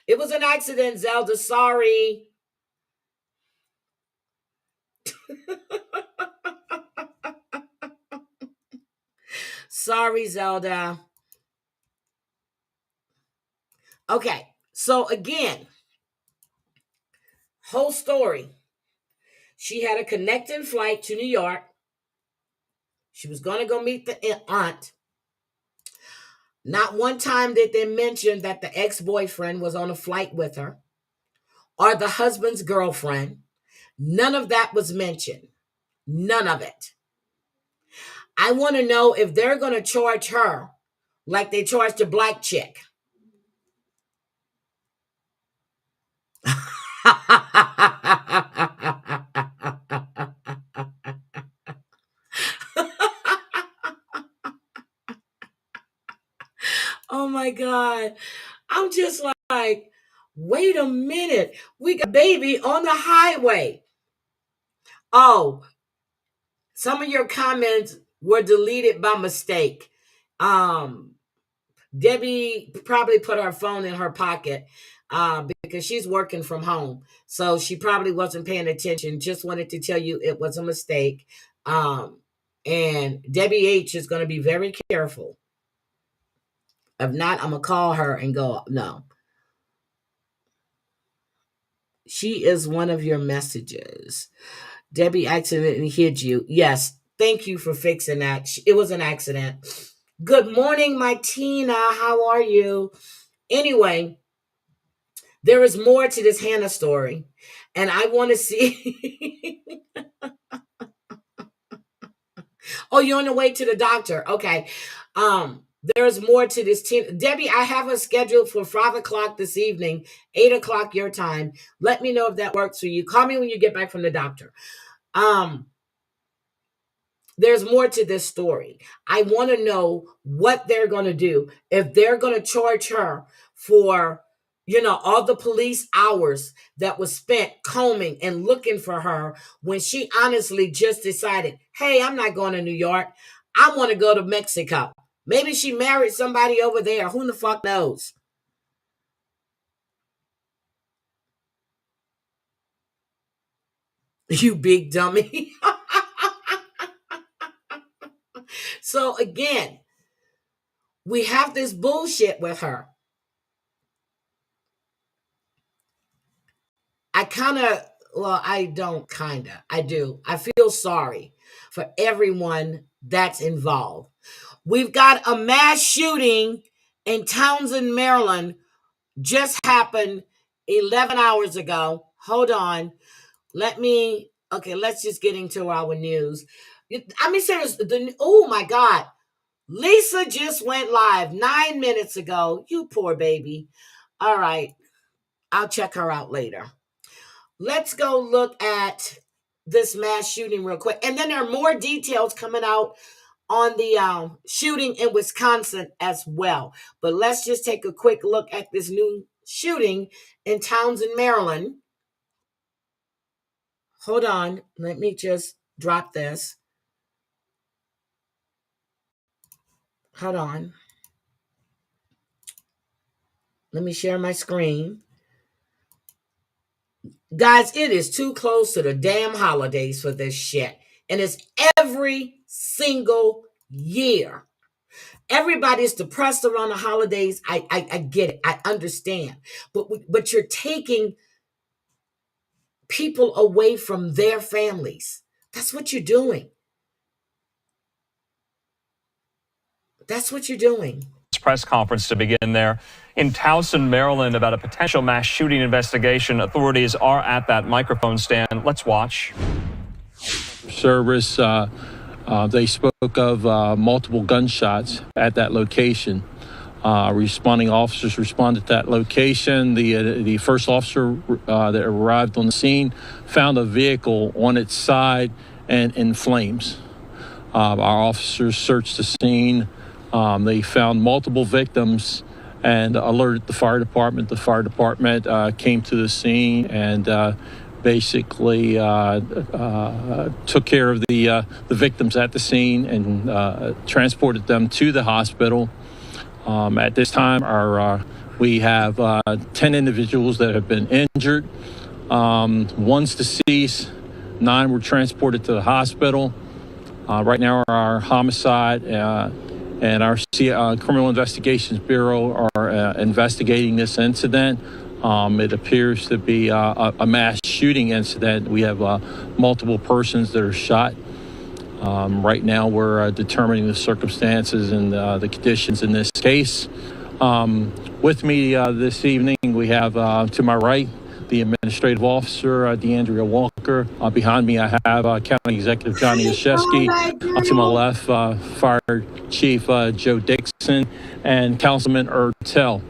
It was an accident, Zelda. Sorry. Sorry, Zelda. Okay. So again, whole story. She had a connecting flight to New York. She was going to go meet the aunt. Not one time did they mention that the ex-boyfriend was on a flight with her or the husband's girlfriend. None of that was mentioned. None of it. I want to know if they're going to charge her like they charged the black chick. Oh my God. I'm just like, wait a minute. We got a baby on the highway. Oh, some of your comments were deleted by mistake. Debbie probably put her phone in her pocket because she's working from home. So she probably wasn't paying attention. Just wanted to tell you it was a mistake. And Debbie H is going to be very careful. If not, I'm going to call her and go, no. She is one of your messages. Debbie accidentally hit you. Yes. Thank you for fixing that. It was an accident. Good morning, my Tina. How are you? Anyway, there is more to this Hannah story, and I want to see. Oh, you're on the way to the doctor. Okay. There's more to this team. Debbie, I have a scheduled for 5 o'clock this evening, 8 o'clock your time. Let me know if that works for you. Call me when you get back from the doctor. Um, there's more to this story. I want to know what they're going to do. If they're going to charge her for, all the police hours that was spent combing and looking for her when she honestly just decided, hey, I'm not going to New York. I want to go to Mexico. Maybe she married somebody over there. Who the fuck knows? You big dummy. So again, we have this bullshit with her. I don't I do. I feel sorry for everyone that's involved. We've got a mass shooting in Townsend, Maryland, just happened 11 hours ago. Hold on. Let's just get into our news. I mean, serious. Oh my God. Lisa just went live 9 minutes ago. You poor baby. All right. I'll check her out later. Let's go look at this mass shooting real quick. And then there are more details coming out on the shooting in Wisconsin as well. But let's just take a quick look at this new shooting in Townsend, Maryland. Hold on. Let me just drop this. Hold on. Let me share my screen. Guys, it is too close to the damn holidays for this shit. And it's every single year. Everybody's depressed around the holidays. I get it. I understand. But you're taking people away from their families. That's what you're doing. That's what you're doing. Press conference to begin there in Towson, Maryland, about a potential mass shooting investigation. Authorities are at that microphone stand. Let's watch. Service, they spoke of multiple gunshots at that location. Responding officers responded to that location. The first officer that arrived on the scene found a vehicle on its side and in flames. Our officers searched the scene. They found multiple victims and alerted the fire department. The fire department came to the scene and basically took care of the victims at the scene and transported them to the hospital. At this time, we have 10 individuals that have been injured. One's deceased. 9 were transported to the hospital. Right now, our homicide and our Criminal Investigations Bureau are investigating this incident. It appears to be a mass shooting incident. We have multiple persons that are shot. Right now, we're determining the circumstances and the conditions in this case. With me this evening, we have to my right, the Administrative Officer, DeAndrea Walker. Behind me, I have County Executive Johnny Yashesky. To my left, Fire Chief Joe Dixon and Councilman Ertel.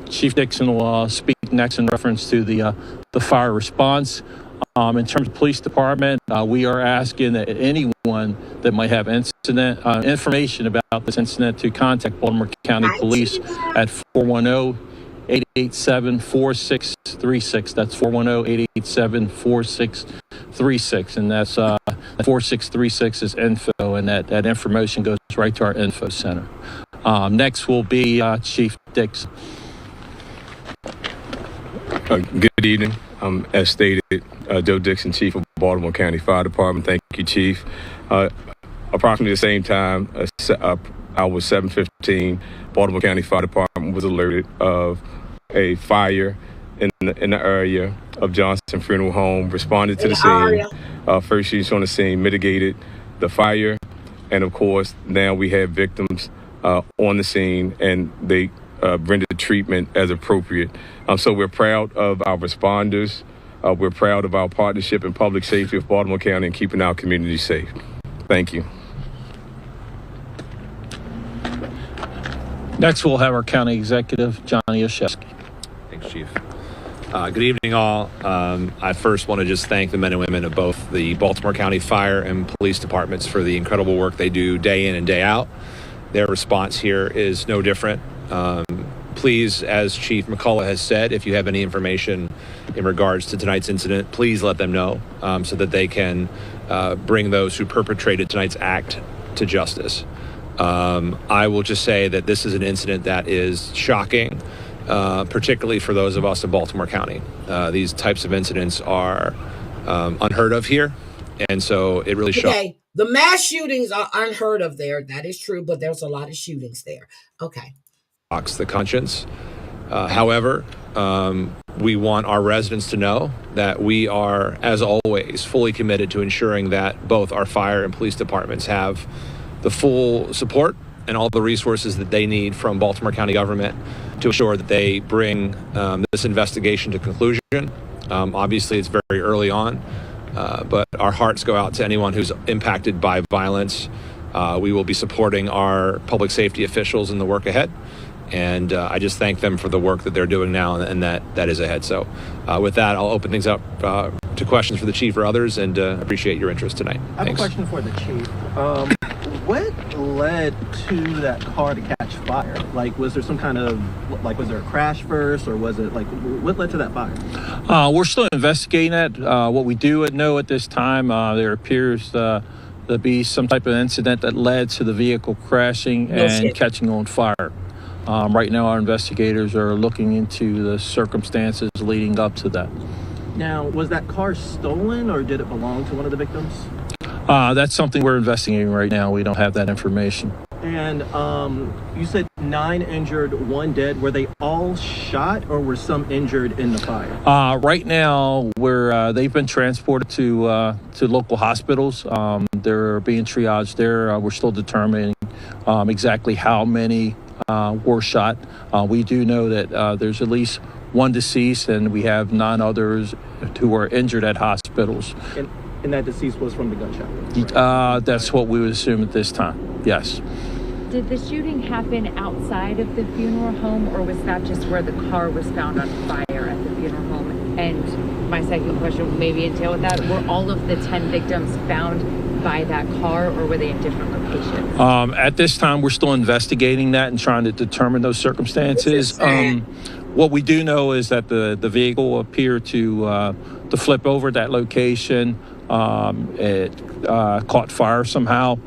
Chief Dixon will speak next in reference to the fire response. In terms of police department, we are asking that anyone that might have information about this incident to contact Baltimore County Police at 410-887-4636. That's 410-887-4636. And that's 4636 is info, and that information goes right to our info center. Next will be Chief Dixon. Good evening. As stated, Joe Dixon, Chief of Baltimore County Fire Department. Thank you, Chief. Approximately the same time, hour 7:15, Baltimore County Fire Department was alerted of a fire in the area of Johnson Funeral Home. Responded to the scene. First units on the scene mitigated the fire. And of course, now we have victims on the scene, and they rendered treatment as appropriate. So we're proud of our responders. We're proud of our partnership in public safety with Baltimore County and keeping our community safe. Thank you. Next, we'll have our county executive, Johnny Oshesky. Thanks, Chief. Good evening, all. I first want to just thank the men and women of both the Baltimore County Fire and Police Departments for the incredible work they do day in and day out. Their response here is no different. Please, as Chief McCullough has said, if you have any information in regards to tonight's incident, please let them know so that they can bring those who perpetrated tonight's act to justice. I will just say that this is an incident that is shocking, particularly for those of us in Baltimore County. These types of incidents are unheard of here, and so it really shocks. Okay, the mass shootings are unheard of there. That is true, but there's a lot of shootings there. Okay. The conscience. However, we want our residents to know that we are, as always, fully committed to ensuring that both our fire and police departments have the full support and all the resources that they need from Baltimore County government to ensure that they bring this investigation to conclusion. Obviously, it's very early on, but our hearts go out to anyone who's impacted by violence. We will be supporting our public safety officials in the work ahead. And I just thank them for the work that they're doing now and that is ahead. So with that, I'll open things up to questions for the chief or others, and appreciate your interest tonight. I have a question for the chief. What led to that car to catch fire? Like, was there some kind of, like, was there a crash first, or was it, like, what led to that fire? We're still investigating that. What we do know at this time, there appears to be some type of incident that led to the vehicle crashing and catching on fire. Right now, our investigators are looking into the circumstances leading up to that. Now, was that car stolen, or did it belong to one of the victims? That's something we're investigating right now. We don't have that information. And you said 9 injured, 1 dead. Were they all shot, or were some injured in the fire? Right now, they've been transported to local hospitals. They're being triaged there. We're still determining exactly how many were shot. We do know that there's at least 1 deceased, and we have 9 others who were injured at hospitals. And that deceased was from the gunshot? Right? That's what we would assume at this time, yes. Did the shooting happen outside of the funeral home, or was that just where the car was found on fire at the funeral home? And my second question maybe entail with that, were all of the 10 victims found by that car, or were they in different locations? At this time, we're still investigating that and trying to determine those circumstances. What we do know is that the vehicle appeared to flip over at that location. It caught fire somehow.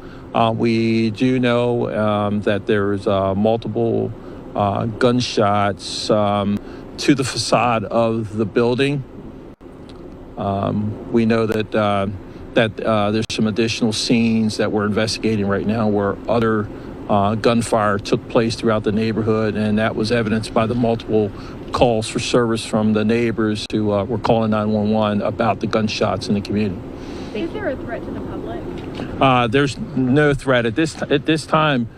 We do know that there's multiple gunshots to the facade of the building. We know that there's some additional scenes that we're investigating right now where other gunfire took place throughout the neighborhood, and that was evidenced by the multiple calls for service from the neighbors who were calling 911 about the gunshots in the community. Is there a threat to the public? There's no threat at this time.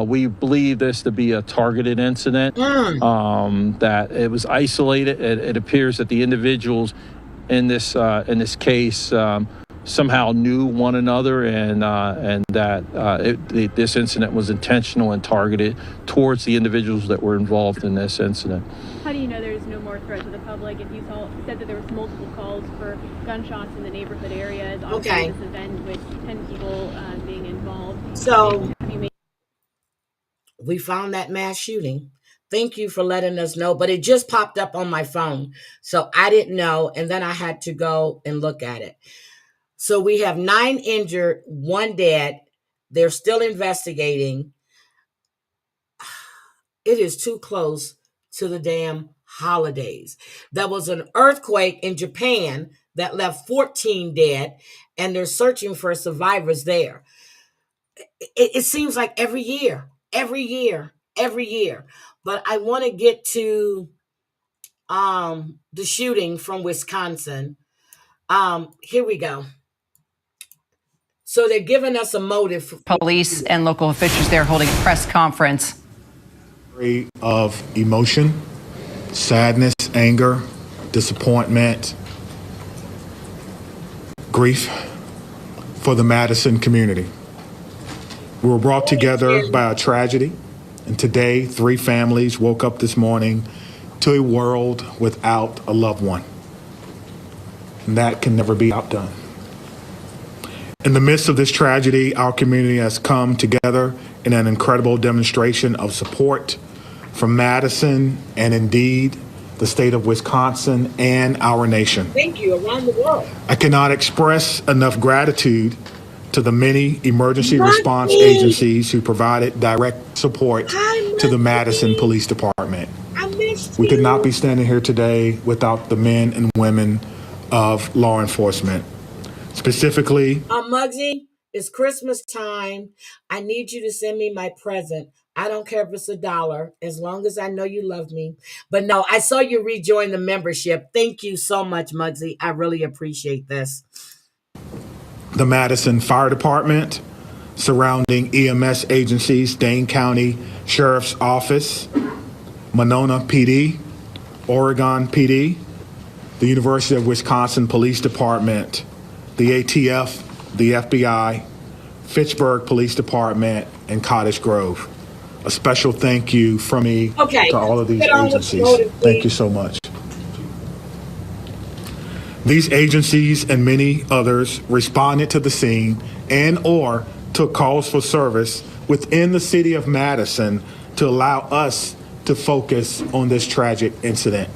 We believe this to be a targeted incident. That it was isolated. It appears that the individuals in this case somehow knew one another, and that this incident was intentional and targeted towards the individuals that were involved in this incident. How do you know there's no more threat to the public? If you said that there was multiple calls for gunshots in the neighborhood areas on this event with 10 people being involved. So we found that mass shooting. Thank you for letting us know, but it just popped up on my phone, so I didn't know, and then I had to go and look at it. So we have 9 injured, 1 dead. They're still investigating. It is too close to the damn holidays. There was an earthquake in Japan that left 14 dead, and they're searching for survivors there. It seems like every year. But I want to get to the shooting from Wisconsin. Here we go. So they're giving us a motive. Police and local officials there holding a press conference. Of emotion, sadness, anger, disappointment, grief for the Madison community. We were brought together by a tragedy, and today 3 families woke up this morning to a world without a loved one. And that can never be outdone. In the midst of this tragedy, our community has come together in an incredible demonstration of support from Madison and indeed the state of Wisconsin and our nation. Thank you, around the world. I cannot express enough gratitude to the many emergency response agencies who provided direct support to the Madison Police Department. We could not be standing here today without the men and women of law enforcement. Specifically, Muggsy, it's Christmas time. I need you to send me my present. I don't care if it's $1, as long as I know you love me. But no, I saw you rejoin the membership. Thank you so much, Muggsy. I really appreciate this. the Madison Fire Department, surrounding EMS agencies, Dane County Sheriff's Office, Monona PD, Oregon PD, the University of Wisconsin Police Department, the ATF, the FBI, Fitchburg Police Department, and Cottage Grove. A special thank you from me to all of these agencies. Thank you so much. These agencies and many others responded to the scene and or took calls for service within the city of Madison to allow us to focus on this tragic incident.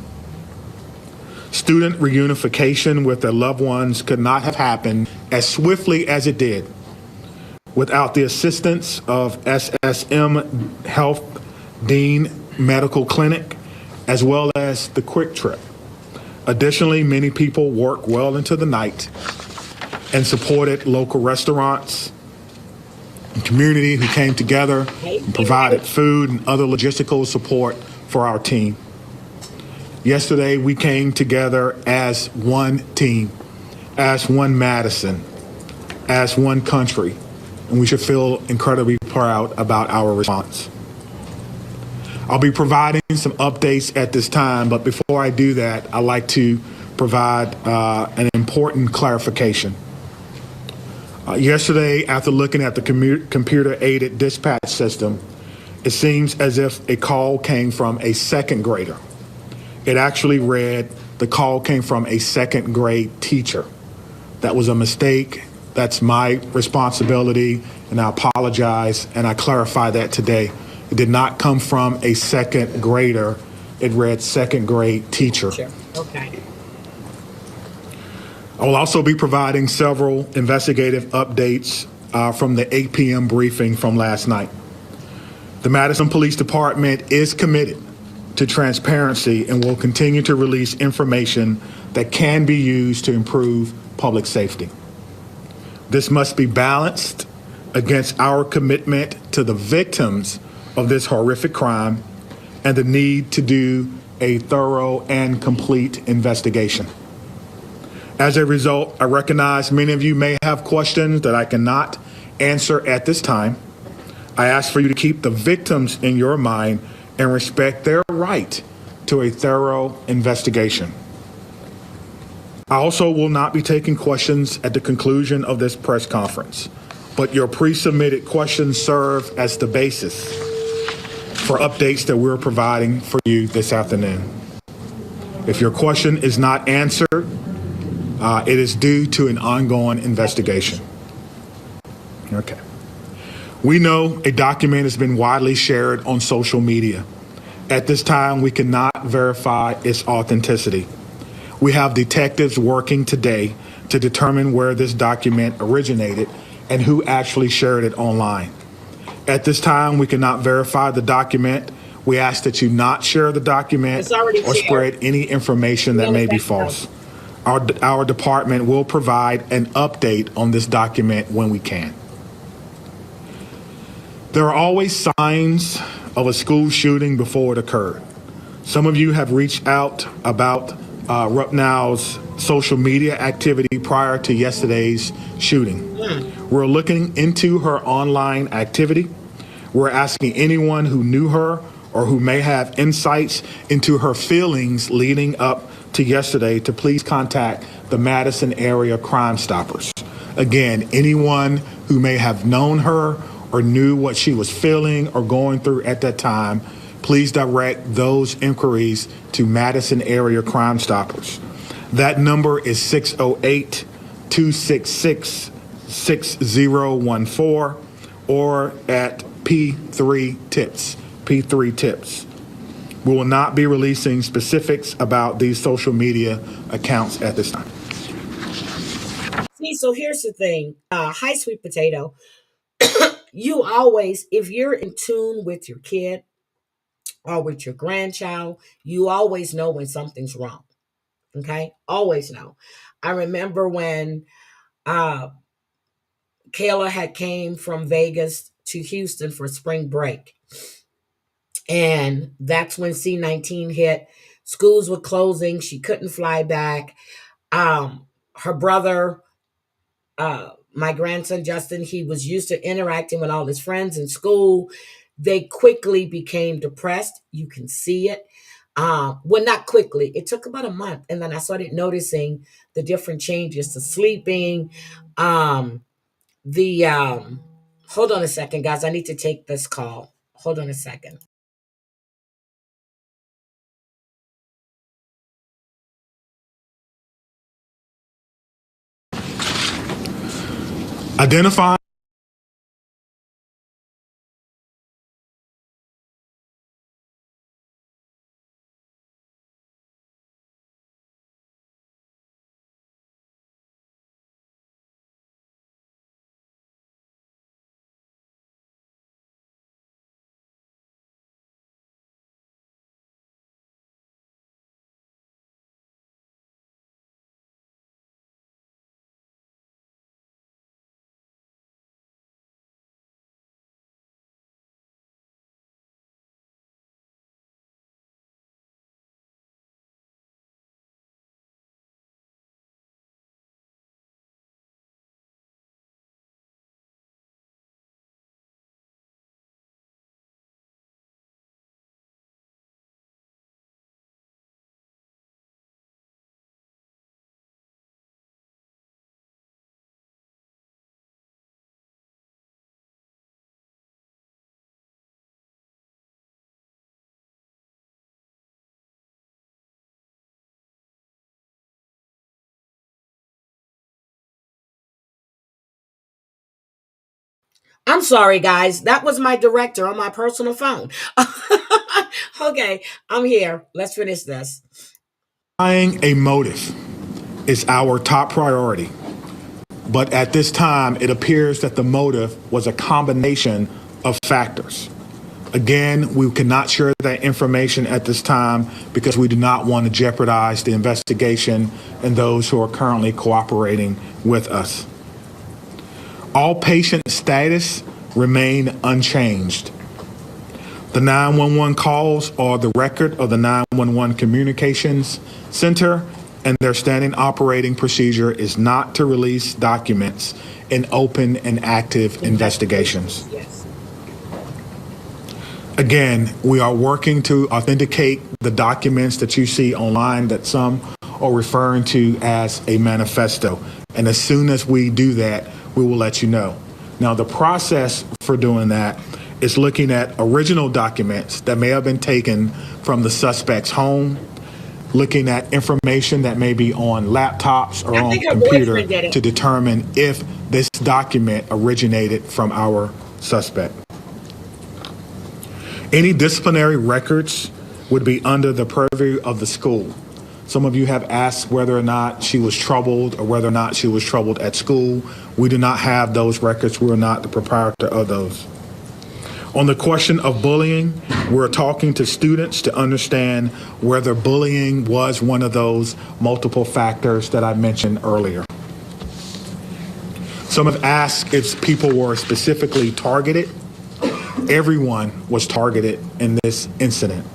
Student reunification with their loved ones could not have happened as swiftly as it did without the assistance of SSM Health Dean Medical Clinic, as well as the Quick Trip. Additionally, many people worked well into the night and supported local restaurants and community who came together and provided food and other logistical support for our team. Yesterday, we came together as one team, as one Madison, as one country, and we should feel incredibly proud about our response. I'll be providing some updates at this time, but before I do that, I'd like to provide an important clarification. Yesterday, after looking at the computer-aided dispatch system, it seems as if a call came from a second grader. It actually read, the call came from a second grade teacher. That was a mistake. That's my responsibility, and I apologize, and I clarify that today. It did not come from a second grader. It read second grade teacher. Okay. I will also be providing several investigative updates from the 8 p.m. briefing from last night. The Madison Police Department is committed to transparency and will continue to release information that can be used to improve public safety. This must be balanced against our commitment to the victims of this horrific crime and the need to do a thorough and complete investigation. As a result, I recognize many of you may have questions that I cannot answer at this time. I ask for you to keep the victims in your mind and respect their right to a thorough investigation. I also will not be taking questions at the conclusion of this press conference, but your pre-submitted questions serve as the basis for updates that we're providing for you this afternoon. If your question is not answered, it is due to an ongoing investigation. Okay. We know a document has been widely shared on social media. At this time, we cannot verify its authenticity. We have detectives working today to determine where this document originated and who actually shared it online. At this time, we cannot verify the document. We ask that you not share the document or spread any information that may be false. Our department will provide an update on this document when we can. There are always signs of a school shooting before it occurred. Some of you have reached out about Rupnow's social media activity prior to yesterday's shooting. We're looking into her online activity. We're asking anyone who knew her or who may have insights into her feelings leading up to yesterday to please contact the Madison Area Crime Stoppers. Again, anyone who may have known her or knew what she was feeling or going through at that time, please direct those inquiries to Madison Area Crime Stoppers. That number is 608-266-6014 or at P3 Tips. P3 Tips. We will not be releasing specifics about these social media accounts at this time. See, so here's the thing. Hi, sweet potato. You always, if you're in tune with your kid or with your grandchild, you always know when something's wrong. Okay? Always know. I remember when Kayla had came from Vegas to Houston for spring break. And that's when C-19 hit. Schools were closing. She couldn't fly back. Her brother, my grandson Justin, he was used to interacting with all his friends in school. They quickly became depressed. You can see it. Well, not quickly. It took about a month. And then I started noticing the different changes to sleeping. Hold on a second, guys. I need to take this call. Hold on a second. Identify I'm sorry, guys. That was my director on my personal phone. Okay, I'm here. Let's finish this. finding a motive is our top priority. But at this time, it appears that the motive was a combination of factors. Again, we cannot share that information at this time because we do not want to jeopardize the investigation and those who are currently cooperating with us. All patient status remain unchanged. The 911 calls are the record of the 911 Communications Center, and their standing operating procedure is not to release documents in open and active investigations. Yes. Again, we are working to authenticate the documents that you see online that some are referring to as a manifesto. And as soon as we do that, we will let you know. Now, the process for doing that is looking at original documents that may have been taken from the suspect's home, looking at information that may be on laptops or on computer to determine if this document originated from our suspect. Any disciplinary records would be under the purview of the school. Some of you have asked whether or not she was troubled or whether or not she was troubled at school. We do not have those records. We are not the proprietor of those. On the question of bullying, we're talking to students to understand whether bullying was one of those multiple factors that I mentioned earlier. Some have asked if people were specifically targeted. Everyone was targeted in this incident,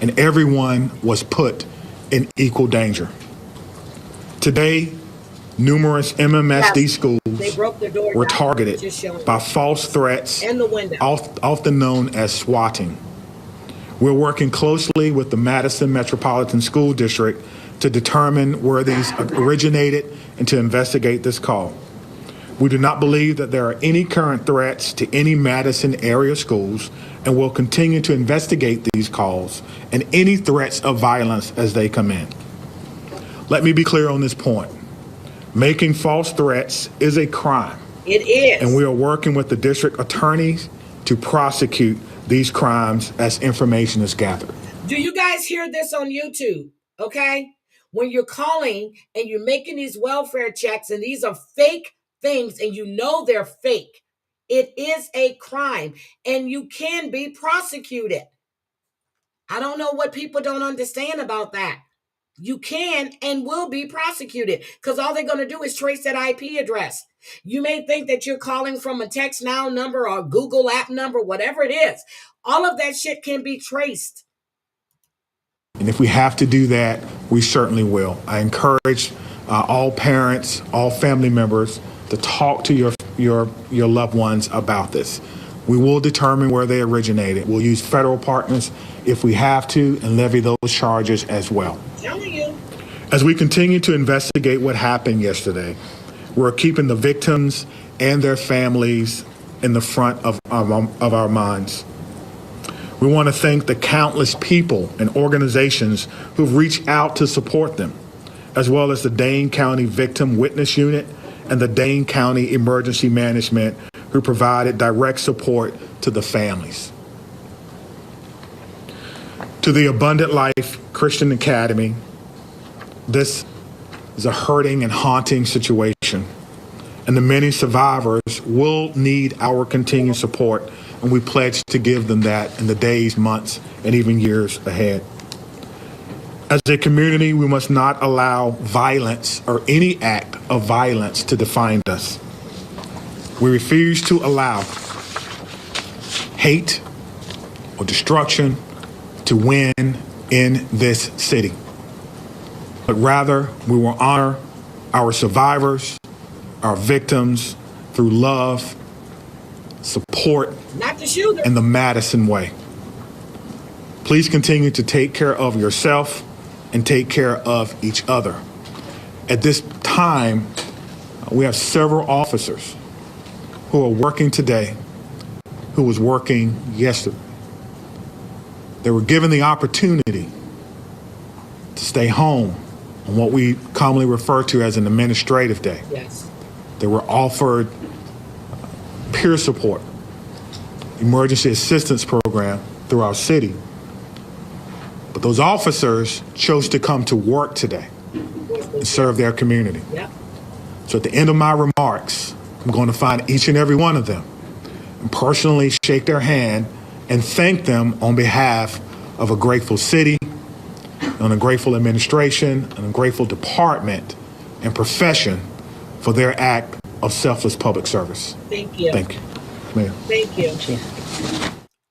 and everyone was put in equal danger. Today, numerous MMSD Yes, schools they broke the door were down. targeted Just showing by you. false threats, And the window. often known as swatting. We're working closely with the Madison Metropolitan School District to determine where these originated and to investigate this call. We do not believe that there are any current threats to any Madison area schools and will continue to investigate these calls and any threats of violence as they come in. Let me be clear on this point. Making false threats is a crime. It is. And we are working with the district attorneys to prosecute these crimes as information is gathered. Do you guys hear this on YouTube? Okay? When you're calling and you're making these welfare checks and these are fake things and you know they're fake, it is a crime and you can be prosecuted. I don't know what people don't understand about that. You can and will be prosecuted because all they're going to do is trace that IP address. You may think that you're calling from a text now number or Google app number, whatever it is. All of that shit can be traced. And if we have to do that, we certainly will. I encourage all parents, all family members to talk to your loved ones about this. We will determine where they originated. We'll use federal partners if we have to and levy those charges as well. Telling you. As we continue to investigate what happened yesterday, we're keeping the victims and their families in the front of our minds. We want to thank the countless people and organizations who've reached out to support them, as well as the Dane County Victim Witness Unit and the Dane County Emergency Management, who provided direct support to the families. To the Abundant Life Christian Academy, this is a hurting and haunting situation, and the many survivors will need our continued support, and we pledge to give them that in the days, months, and even years ahead. As a community, we must not allow violence or any act of violence to define us. We refuse to allow hate or destruction to win in this city. But rather, we will honor our survivors, our victims, through love, support, not the shooter, and the Madison way. Please continue to take care of yourself and take care of each other. At this time, we have several officers who are working today, who was working yesterday. They were given the opportunity to stay home on what we commonly refer to as an administrative day. Yes. They were offered peer support, emergency assistance program through our city. But those officers chose to come to work today and serve their community. Yep. So at the end of my remarks, I'm going to find each and every one of them and personally shake their hand and thank them on behalf of a grateful city, and a grateful administration, and a grateful department and profession for their act of selfless public service. Thank you. Thank you, Mayor. Thank you.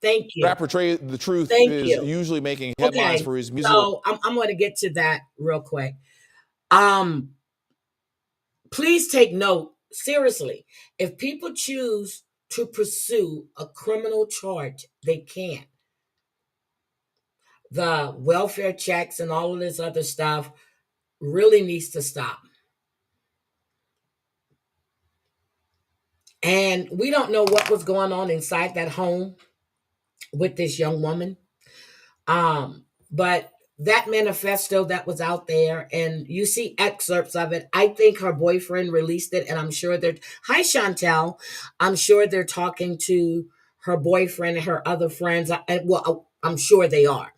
Thank you. Rap portray the truth Thank is you. usually making headlines Okay, for his music. so I'm going to get to that real quick. Please take note, seriously, if people choose to pursue a criminal charge, they can. The welfare checks and all of this other stuff really needs to stop. And we don't know what was going on inside that home with this young woman. But that manifesto that was out there, and you see excerpts of it. I think her boyfriend released it, and I'm sure hi, Chantel. I'm sure they're talking to her boyfriend and her other friends. Well, I'm sure they are.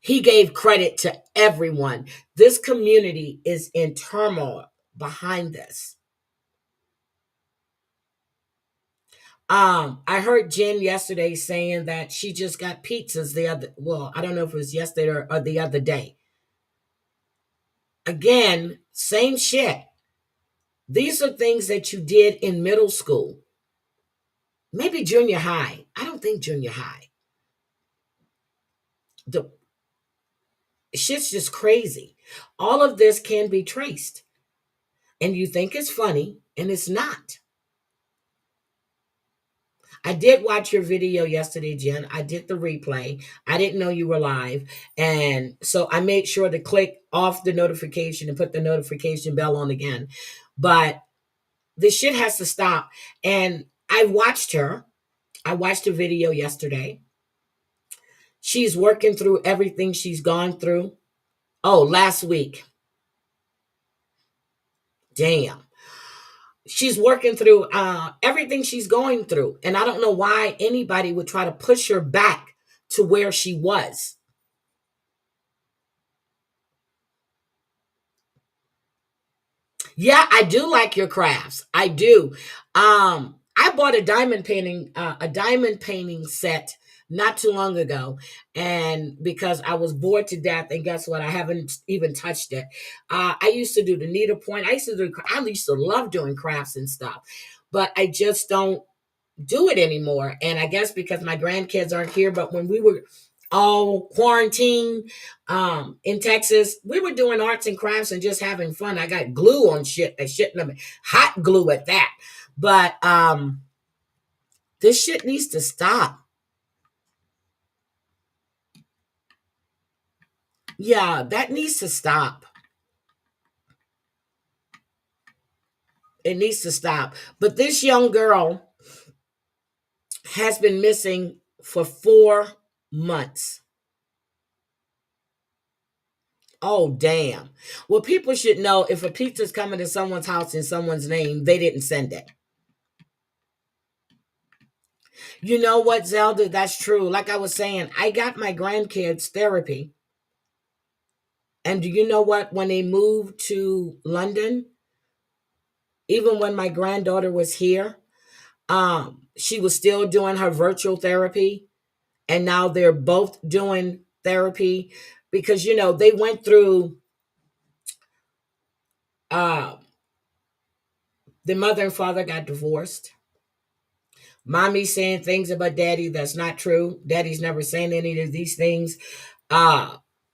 He gave credit to everyone. This community is in turmoil behind this. I heard Jen yesterday saying that she just got pizzas I don't know if it was yesterday or the other day. Again, same shit. These are things that you did in middle school. Maybe junior high. I don't think junior high. Shit's just crazy. All of this can be traced. And you think it's funny, and it's not. I did watch your video yesterday, Jen. I did the replay. I didn't know you were live. And so I made sure to click off the notification and put the notification bell on again. But this shit has to stop. And I watched her. I watched a video yesterday. She's working through everything she's gone through. Oh, last week. Damn. She's working through everything she's going through. And I don't know why anybody would try to push her back to where she was. Yeah, I do like your crafts. I do. I bought a diamond painting set not too long ago, and because I was bored to death, and guess what? I haven't even touched it. I used to do the needlepoint. I used to love doing crafts and stuff, but I just don't do it anymore. And I guess because my grandkids aren't here, but when we were all quarantined in Texas, we were doing arts and crafts and just having fun. I got glue on shit that shouldn't have been, hot glue at that. But this shit needs to stop. Yeah, that needs to stop. It needs to stop. But this young girl has been missing for 4 months. Oh, damn. Well, people should know if a pizza's coming to someone's house in someone's name, they didn't send it. You know what, Zelda? That's true. Like I was saying, I got my grandkids therapy. And do you know what? When they moved to London, even when my granddaughter was here, she was still doing her virtual therapy. And now they're both doing therapy because, you know, they went through the mother and father got divorced. Mommy saying things about daddy that's not true. Daddy's never saying any of these things.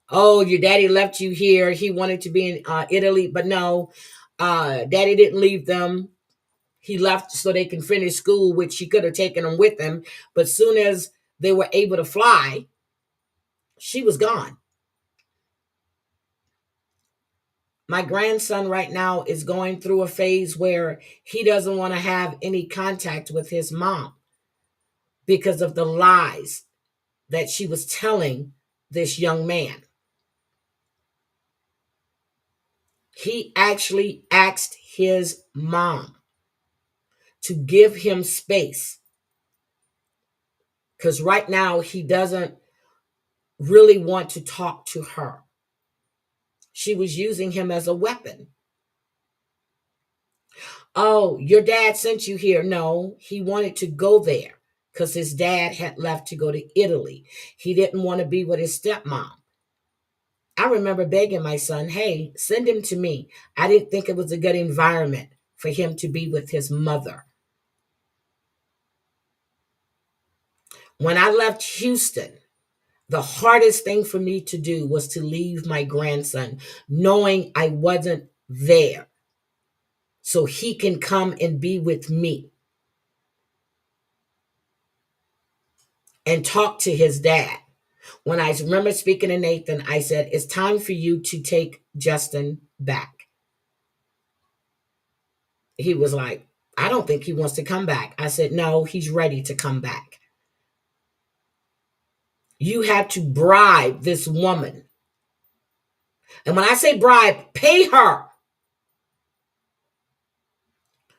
Oh, your daddy left you here. He wanted to be in Italy, but no, daddy didn't leave them. He left so they can finish school, which he could have taken them with him. But soon as they were able to fly, she was gone. My grandson right now is going through a phase where he doesn't want to have any contact with his mom because of the lies that she was telling this young man. He actually asked his mom to give him space because right now he doesn't really want to talk to her. She was using him as a weapon. Oh, your dad sent you here. No, he wanted to go there because his dad had left to go to Italy. He didn't want to be with his stepmom. I remember begging my son, hey, send him to me. I didn't think it was a good environment for him to be with his mother. When I left Houston, the hardest thing for me to do was to leave my grandson, knowing I wasn't there, so he can come and be with me and talk to his dad. When I remember speaking to Nathan, I said, it's time for you to take Justin back. He was like, I don't think he wants to come back. I said, no, he's ready to come back. You have to bribe this woman. And when I say bribe, pay her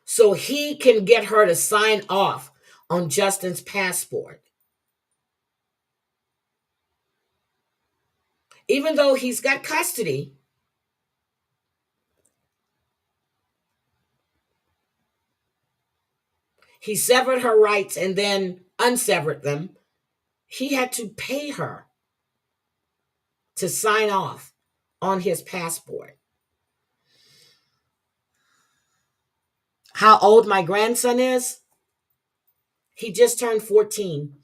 so he can get her to sign off on Justin's passport. Even though he's got custody, he severed her rights and then unsevered them. He had to pay her to sign off on his passport. How old my grandson is? He just turned 14.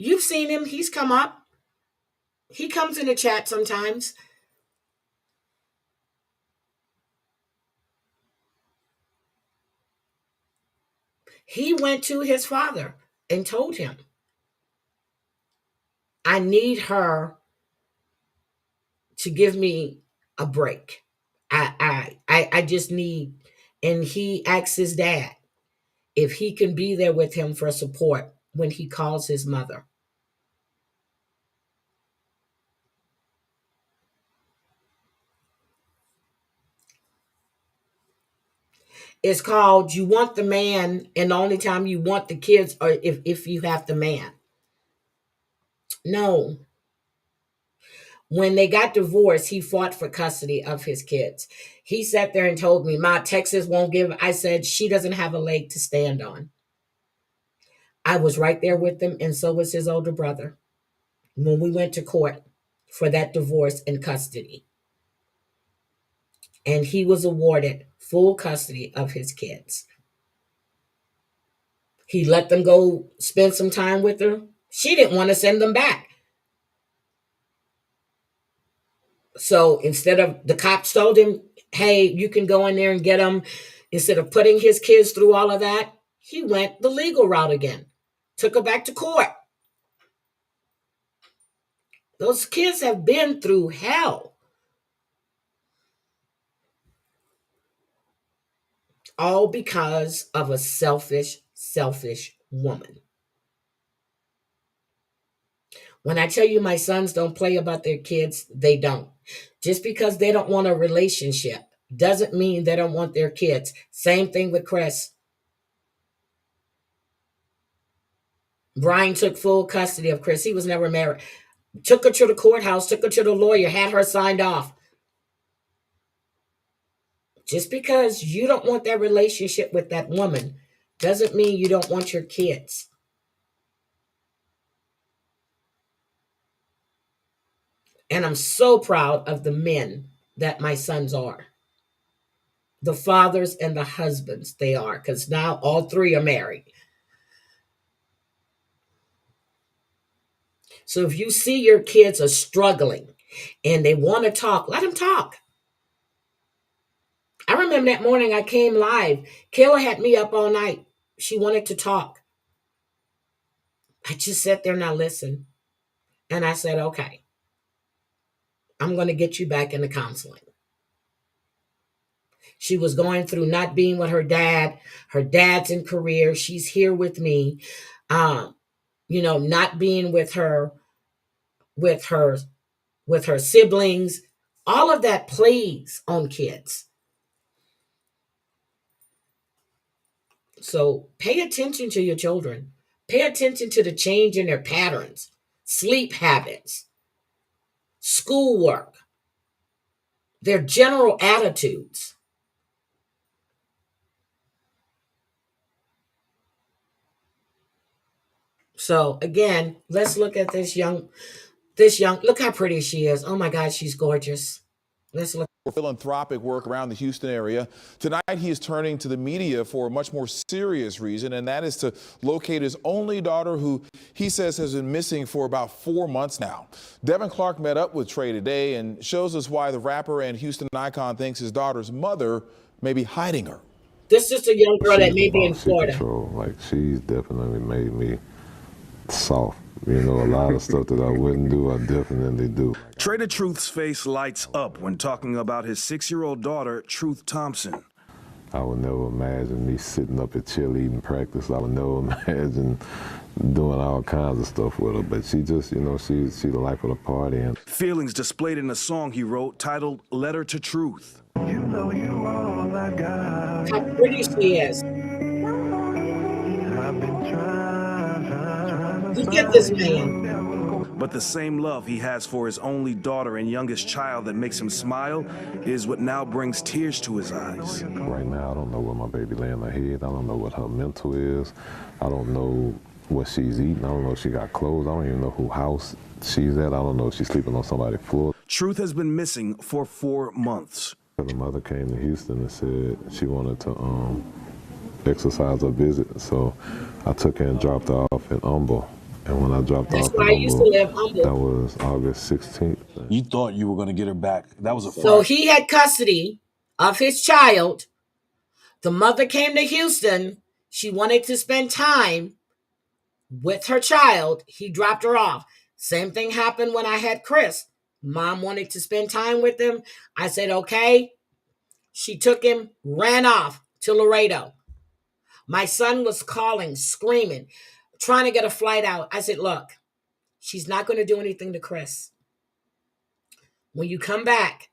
You've seen him. He's come up. He comes in the chat sometimes. He went to his father and told him, I need her to give me a break. I just need, and he asks his dad if he can be there with him for support when he calls his mother. It's called You Want the Man, and the only time you want the kids are if you have the man. No. When they got divorced, he fought for custody of his kids. He sat there and told me, Ma, Texas won't give. I said, she doesn't have a leg to stand on. I was right there with them, and so was his older brother when we went to court for that divorce and custody. And he was awarded full custody of his kids. He let them go spend some time with her. She didn't want to send them back. So instead of, the cops told him, hey, you can go in there and get them. Instead of putting his kids through all of that, he went the legal route again. Took her back to court. Those kids have been through hell. All because of a selfish woman. When I tell you my sons don't play about their kids, they don't. Just because they don't want a relationship doesn't mean they don't want their kids. Same thing with Chris. Brian took full custody of Chris. He was never married. Took her to the courthouse, took her to the lawyer, had her signed off. Just because you don't want that relationship with that woman doesn't mean you don't want your kids. And I'm so proud of the men that my sons are. The fathers and the husbands they are, because now all three are married. So if you see your kids are struggling and they want to talk, let them talk. I remember that morning I came live. Kayla had me up all night. She wanted to talk. I just sat there and I listened. And I said, okay, I'm going to get you back into counseling. She was going through not being with her dad. Her dad's in career. She's here with me. Not being with her siblings. All of that plays on kids. So pay attention to your children. Pay attention to the change in their patterns, sleep habits, schoolwork, their general attitudes. So again, let's look at this young, look how pretty she is. Oh my God, she's gorgeous. Let's look. Philanthropic work around the Houston area. Tonight, he is turning to the media for a much more serious reason, and that is to locate his only daughter, who he says has been missing for about 4 months now. Devin Clark met up with Trey today and shows us why the rapper and Houston icon thinks his daughter's mother may be hiding her. This is a young girl that may be in Florida. Like, she's definitely made me soft. A lot of stuff that I wouldn't do, I definitely do. Trey the Truth's face lights up when talking about his 6-year-old daughter, Truth Thompson. I would never imagine me sitting up at cheerleading practice. I would never imagine doing all kinds of stuff with her. But she just, she's the life of the party. And feelings displayed in a song he wrote titled Letter to Truth. You know you all I got. How pretty she is. I've been trying. Look at this man. But the same love he has for his only daughter and youngest child that makes him smile is what now brings tears to his eyes. Right now, I don't know where my baby laying her head. I don't know what her mental is. I don't know what she's eating. I don't know if she got clothes. I don't even know whose house she's at. I don't know if she's sleeping on somebody's floor. Truth has been missing for 4 months. The mother came to Houston and said she wanted to exercise her visit. So I took her and dropped her off in Humble. And when I dropped That's off why in I used to Humble, live humble. that was August 16th. You thought you were going to get her back. That was a So Friday. he had custody of his child. The mother came to Houston. She wanted to spend time with her child. He dropped her off. Same thing happened when I had Chris. Mom wanted to spend time with him. I said, okay. She took him, ran off to Laredo. My son was calling, screaming, trying to get a flight out. I said, look, she's not going to do anything to Chris. When you come back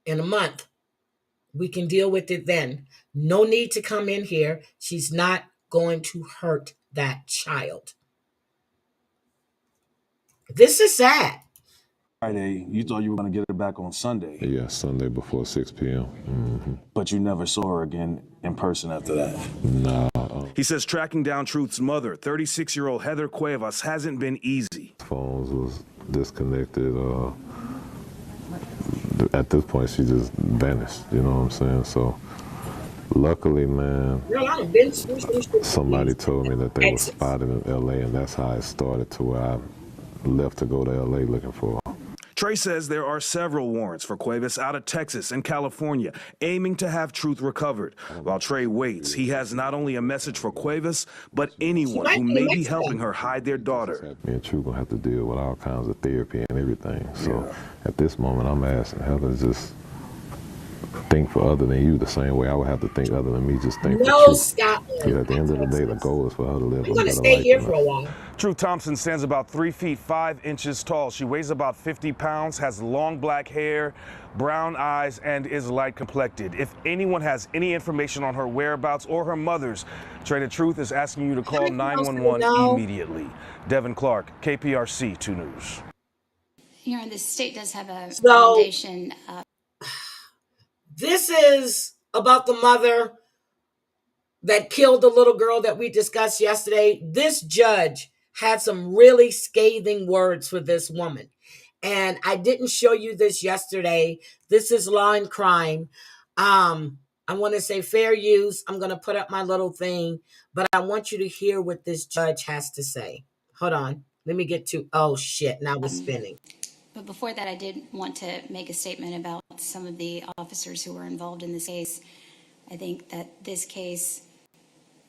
in a month, we can deal with it then. No need to come in here. She's not going to hurt that child. This is sad. Friday, you thought you were going to get her back on Sunday. Yeah, Sunday before 6 p.m. But you never saw her again in person after that. Nah. He says tracking down Truth's mother, 36-year-old Heather Cuevas, hasn't been easy. Phones was disconnected. At this point, she just vanished. You know what I'm saying? So, luckily, man, somebody told me that they were spotted in L.A., and that's how it started to where I left to go to L.A. looking for her. Trey says there are several warrants for Cuevas out of Texas and California, aiming to have Truth recovered. While Trey waits, he has not only a message for Cuevas, but anyone who may be helping her hide their daughter. Me and Truth gonna have to deal with all kinds of therapy and everything. So at this moment, I'm asking Heather just think for other than you the same way I would have to think other than me, just think for Truth. Scotland. Because at the end of the day, the goal is for her to live a better Stay life here than for a us. while. Truth Thompson stands about 3 feet 5 inches tall. She weighs about 50 pounds, has long black hair, brown eyes, and is light complected. If anyone has any information on her whereabouts or her mother's, Trey the Truth is asking you to call 911 immediately. Devin Clark, KPRC 2 News. Your Honor, the state does have a recommendation. This is about the mother that killed the little girl that we discussed yesterday. This judge had some really scathing words for this woman. And I didn't show you this yesterday. This is Law and Crime. I want to say fair use. I'm going to put up my little thing, but I want you to hear what this judge has to say. Hold on. Let me get to, oh shit, now it's spinning. But before that, I did want to make a statement about some of the officers who were involved in this case. I think that this case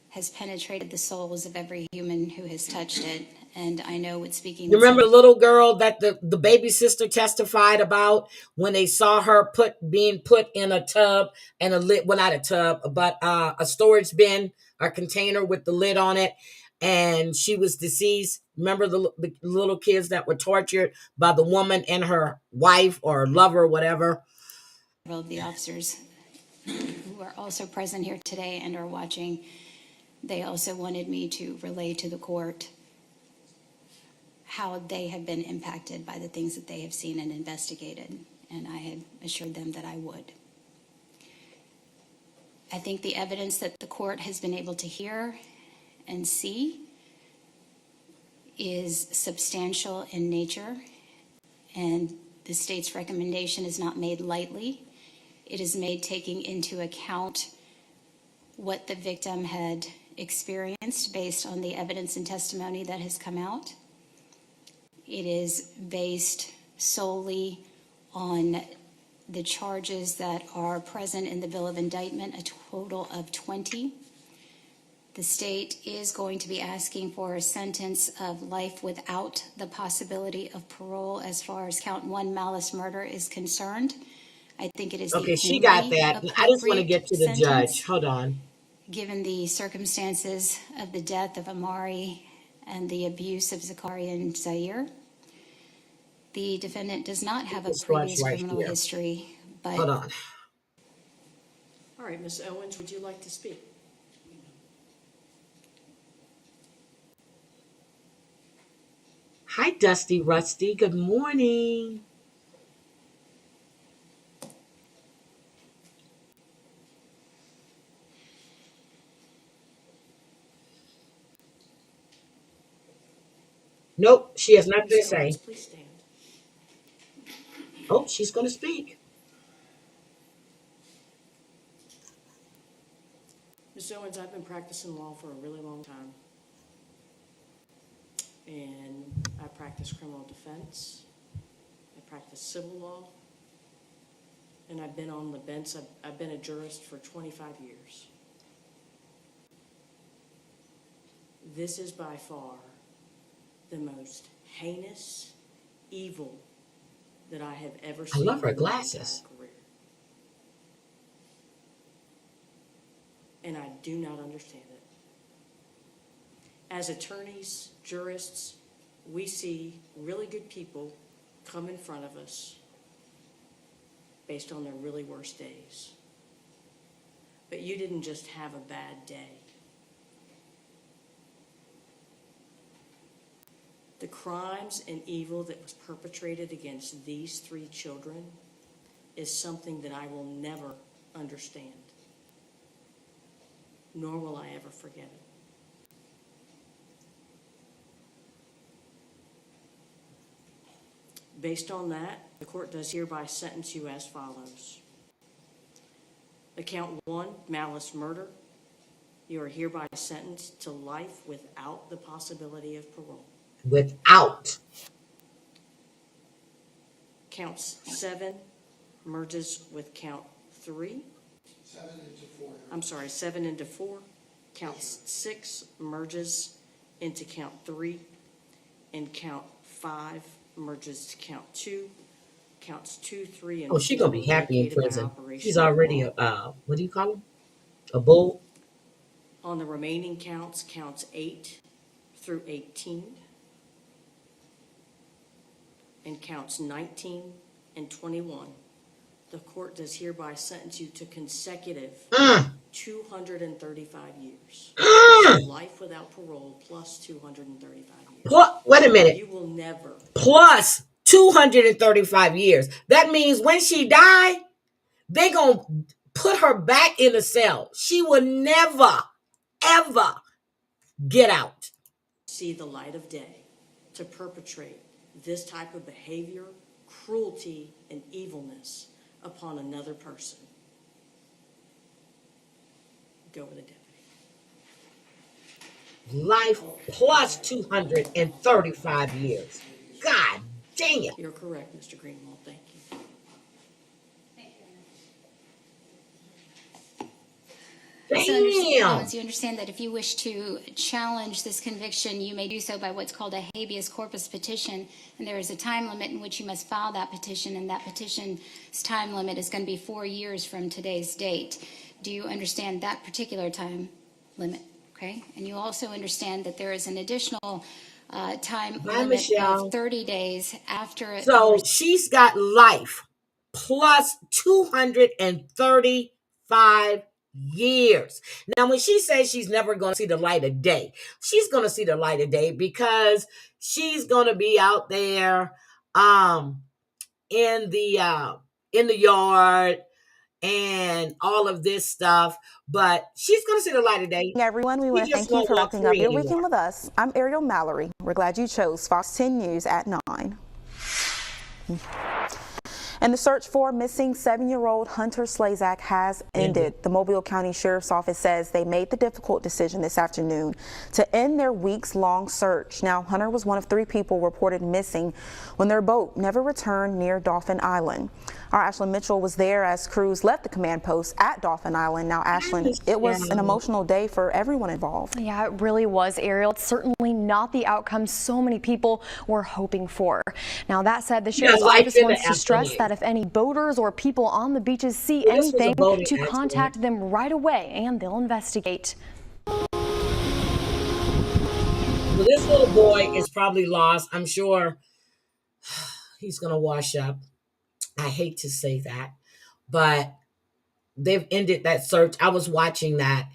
has penetrated the souls of every human who has touched it. And I know what speaking... You remember the little girl that the baby sister testified about when they saw her being put in a tub and a lid, well, not a tub, but a storage bin, a container with the lid on it. And she was deceased. Remember the little kids that were tortured by the woman and her wife or lover or whatever? Several of the officers who are also present here today and are watching, they also wanted me to relay to the court how they have been impacted by the things that they have seen and investigated. And I had assured them that I would. I think the evidence that the court has been able to hear and see is substantial in nature, and the state's recommendation is not made lightly. It is made taking into account what the victim had experienced based on the evidence and testimony that has come out. It is based solely on the charges that are present in the bill of indictment, a total of 20. The state is going to be asking for a sentence of life without the possibility of parole as far as count 1 malice murder is concerned. I think it is okay. She got that. I just want to get to the judge. Hold on. Given the circumstances of the death of Amari and the abuse of Zachary and Zaire, the defendant does not have a previous criminal history. But hold on. All right, Ms. Owens, would you like to speak? Hi, Dusty Rusty. Good morning. Nope, she has nothing to say. Please stand. Oh, she's going to speak. Ms. Owens, I've been practicing law for a really long time. and I practice criminal defense. I practice civil law, and I've been on the bench. I've been a jurist for 25 years. This is by far the most heinous evil that I have ever seen. I love her in my glasses. entire career. And I do not understand it. As attorneys, jurists, we see really good people come in front of us based on their really worst days. But you didn't just have a bad day. The crimes and evil that was perpetrated against these 3 children is something that I will never understand, nor will I ever forget it. Based on that, the court does hereby sentence you as follows. Account 1, malice murder. You are hereby sentenced to life without the possibility of parole. Without. Count 7 merges with count 3. 7 into 4. I'm sorry, 7 into 4. Count 6 merges into count 3. And count 5 merges to count 2. Counts 2, 3, and 4. Oh, she's going to be happy in located by prison. operation She's already a, what do you call him? A bull? On the remaining counts, counts 8 through 18. And counts 19 and 21, the court does hereby sentence you to consecutive 235 years. So life without parole plus 235 years. Wait a minute. You will never. Plus 235 years. That means when she die, they going to put her back in the cell. She will never, ever get out. See the light of day to perpetrate this type of behavior, cruelty, and evilness upon another person. Go with the deputy. Life plus 235 years. God dang it. You're correct, Mr. Greenwald. Thank you. So you understand that if you wish to challenge this conviction, you may do so by what's called a habeas corpus petition, and there is a time limit in which you must file that petition, and that petition's time limit is going to be 4 years from today's date. Do you understand that particular time limit? Okay, and you also understand that there is an additional time limit of 30 days after. So she's got life plus 235 years. Now, when she says she's never going to see the light of day, she's going to see the light of day because she's going to be out there in the yard and all of this stuff, but she's going to see the light of day. Everyone, we want to thank you for wrapping up your weekend with us. I'm Ariel Mallory. We're glad you chose Fox 10 News at 9. And the search for missing 7-year-old Hunter Slazak has ended. The Mobile County Sheriff's Office says they made the difficult decision this afternoon to end their weeks-long search. Now, Hunter was one of 3 people reported missing when their boat never returned near Dauphin Island. Our Ashlyn Mitchell was there as crews left the command post at Dauphin Island. Now, Ashlyn, it was an emotional day for everyone involved. Yeah, it really was, Ariel. It's certainly not the outcome so many people were hoping for. Now, that said, the Sheriff's Office wants to stress that if any boaters or people on the beaches see anything, to contact them right away and they'll investigate. Well, this little boy is probably lost. I'm sure he's going to wash up. I hate to say that, but they've ended that search. I was watching that,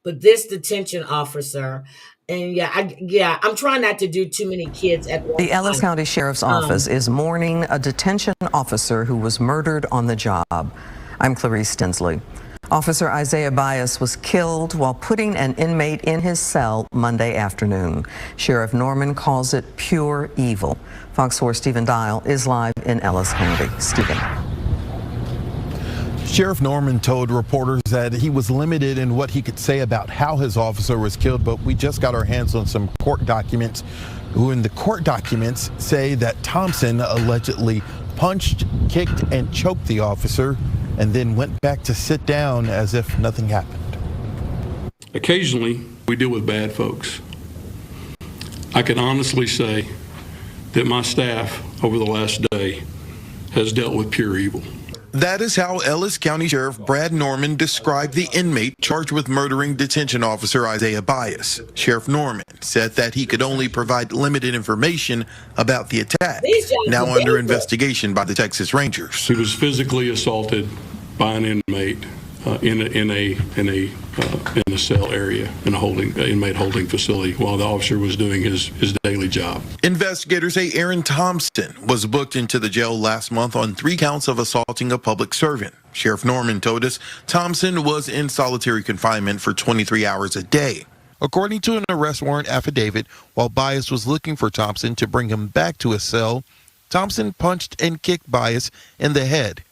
but this detention officer, and I'm trying not to do too many kids at once. The Ellis County Sheriff's Office is mourning a detention officer who was murdered on the job. I'm Clarice Tinsley. Officer Isaiah Bias was killed while putting an inmate in his cell Monday afternoon. Sheriff Norman calls it pure evil. Fox 4 Stephen Dial is live in Ellis County. Stephen. Sheriff Norman told reporters that he was limited in what he could say about how his officer was killed, but we just got our hands on some court documents. When the court documents say that Thompson allegedly punched, kicked, and choked the officer and then went back to sit down as if nothing happened. Occasionally, we deal with bad folks. I can honestly say that my staff over the last day has dealt with pure evil. That is how Ellis County Sheriff Brad Norman described the inmate charged with murdering detention officer Isaiah Bias. Sheriff Norman said that he could only provide limited information about the attack, now under investigation by the Texas Rangers. He was physically assaulted by an inmate in a cell area in a inmate holding facility while the officer was doing his daily job. Investigators say Aaron Thompson was booked into the jail last month on 3 counts of assaulting a public servant. Sheriff Norman told us Thompson was in solitary confinement for 23 hours a day. According to an arrest warrant affidavit, while Bias was looking for Thompson to bring him back to his cell, Thompson punched and kicked Bias in the head.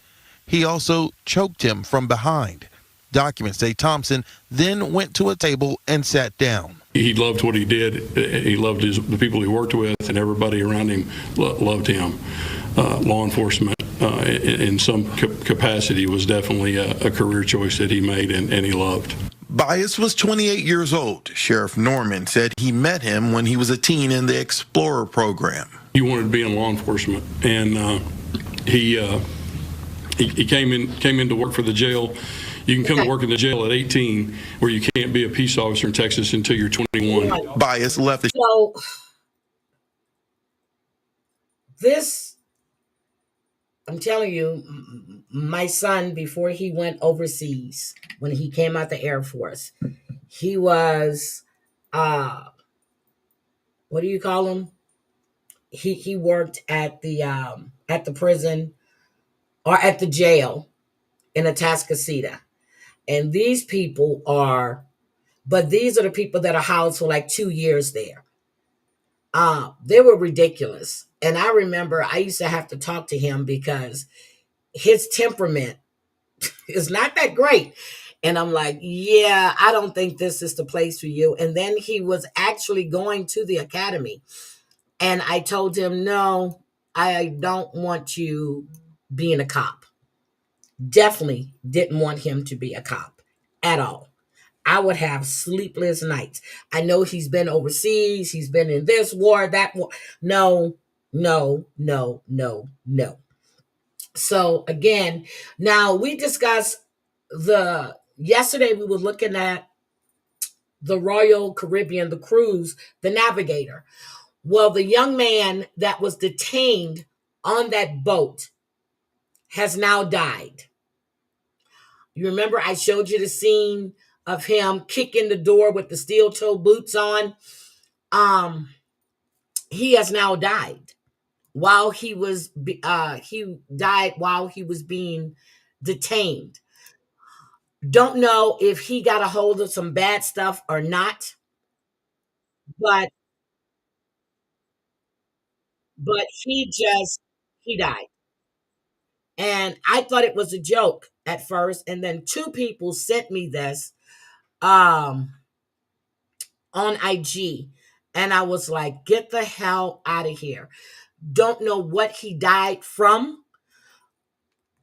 He also choked him from behind. Documents say Thompson then went to a table and sat down. He loved what he did. He loved the people he worked with, and everybody around him loved him. Law enforcement, in some capacity, was definitely a career choice that he made and he loved. Bias was 28 years old. Sheriff Norman said he met him when he was a teen in the Explorer program. He wanted to be in law enforcement, and he came in to work for the jail. You can come to work in the jail at 18, where you can't be a peace officer in Texas until you're 21. Bias left. So this, I'm telling you, my son, before he went overseas, when he came out the Air Force, he was, what do you call him? He worked at the prison or at the jail in Atascocita. And these people these are the people that are housed for like 2 years there. They were ridiculous. And I remember I used to have to talk to him because his temperament is not that great. And I'm like, yeah, I don't think this is the place for you. And then he was actually going to the academy. And I told him, no, I don't want you being a cop. Definitely didn't want him to be a cop at all. I would have sleepless nights. I know he's been overseas. He's been in this war, that war. No. So again, now we discussed yesterday we were looking at the Royal Caribbean, the cruise, the Navigator. Well, the young man that was detained on that boat has now died. You remember I showed you the scene of him kicking the door with the steel toe boots on? He has now died while he died while he was being detained. Don't know if he got a hold of some bad stuff or not, but he died. And I thought it was a joke at first. And then 2 people sent me this on IG. And I was like, get the hell out of here. Don't know what he died from.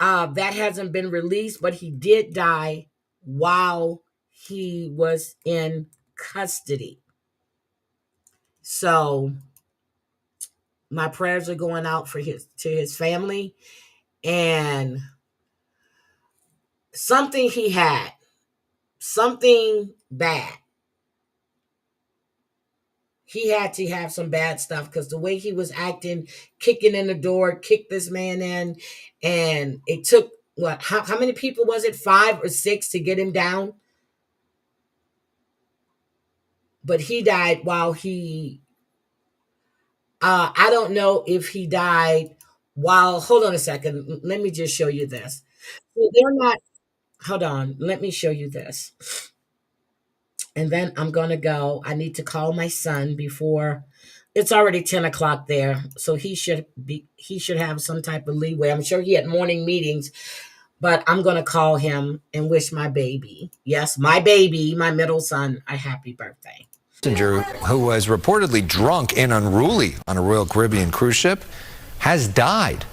That hasn't been released, but he did die while he was in custody. So my prayers are going out to his family. And something he had, something bad. He had to have some bad stuff because the way he was acting, kicking in the door, kicked this man in, and it took, how many people was it? 5 or 6 to get him down? But he died while I don't know if he died while, hold on a second. Let me just show you this. So they're not, hold on. Let me show you this. And then I'm going to go. I need to call my son before it's already 10 o'clock there. So he should have some type of leeway. I'm sure he had morning meetings But I'm going to call him and wish my baby, yes, my baby, my middle son, a happy birthday. Passenger who was reportedly drunk and unruly on a Royal Caribbean cruise ship has died.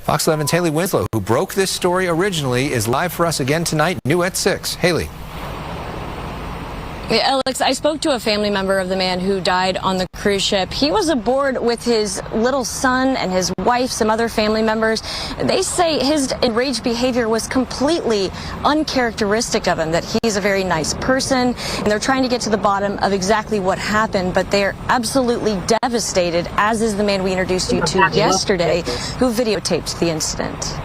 Fox 11's Haley Winslow, who broke this story originally, is live for us again tonight, new at 6. Haley. Alex, I spoke to a family member of the man who died on the cruise ship. He was aboard with his little son and his wife, some other family members. They say his enraged behavior was completely uncharacteristic of him, that he's a very nice person, and they're trying to get to the bottom of exactly what happened, but they're absolutely devastated, as is the man we introduced you to yesterday, who videotaped the incident.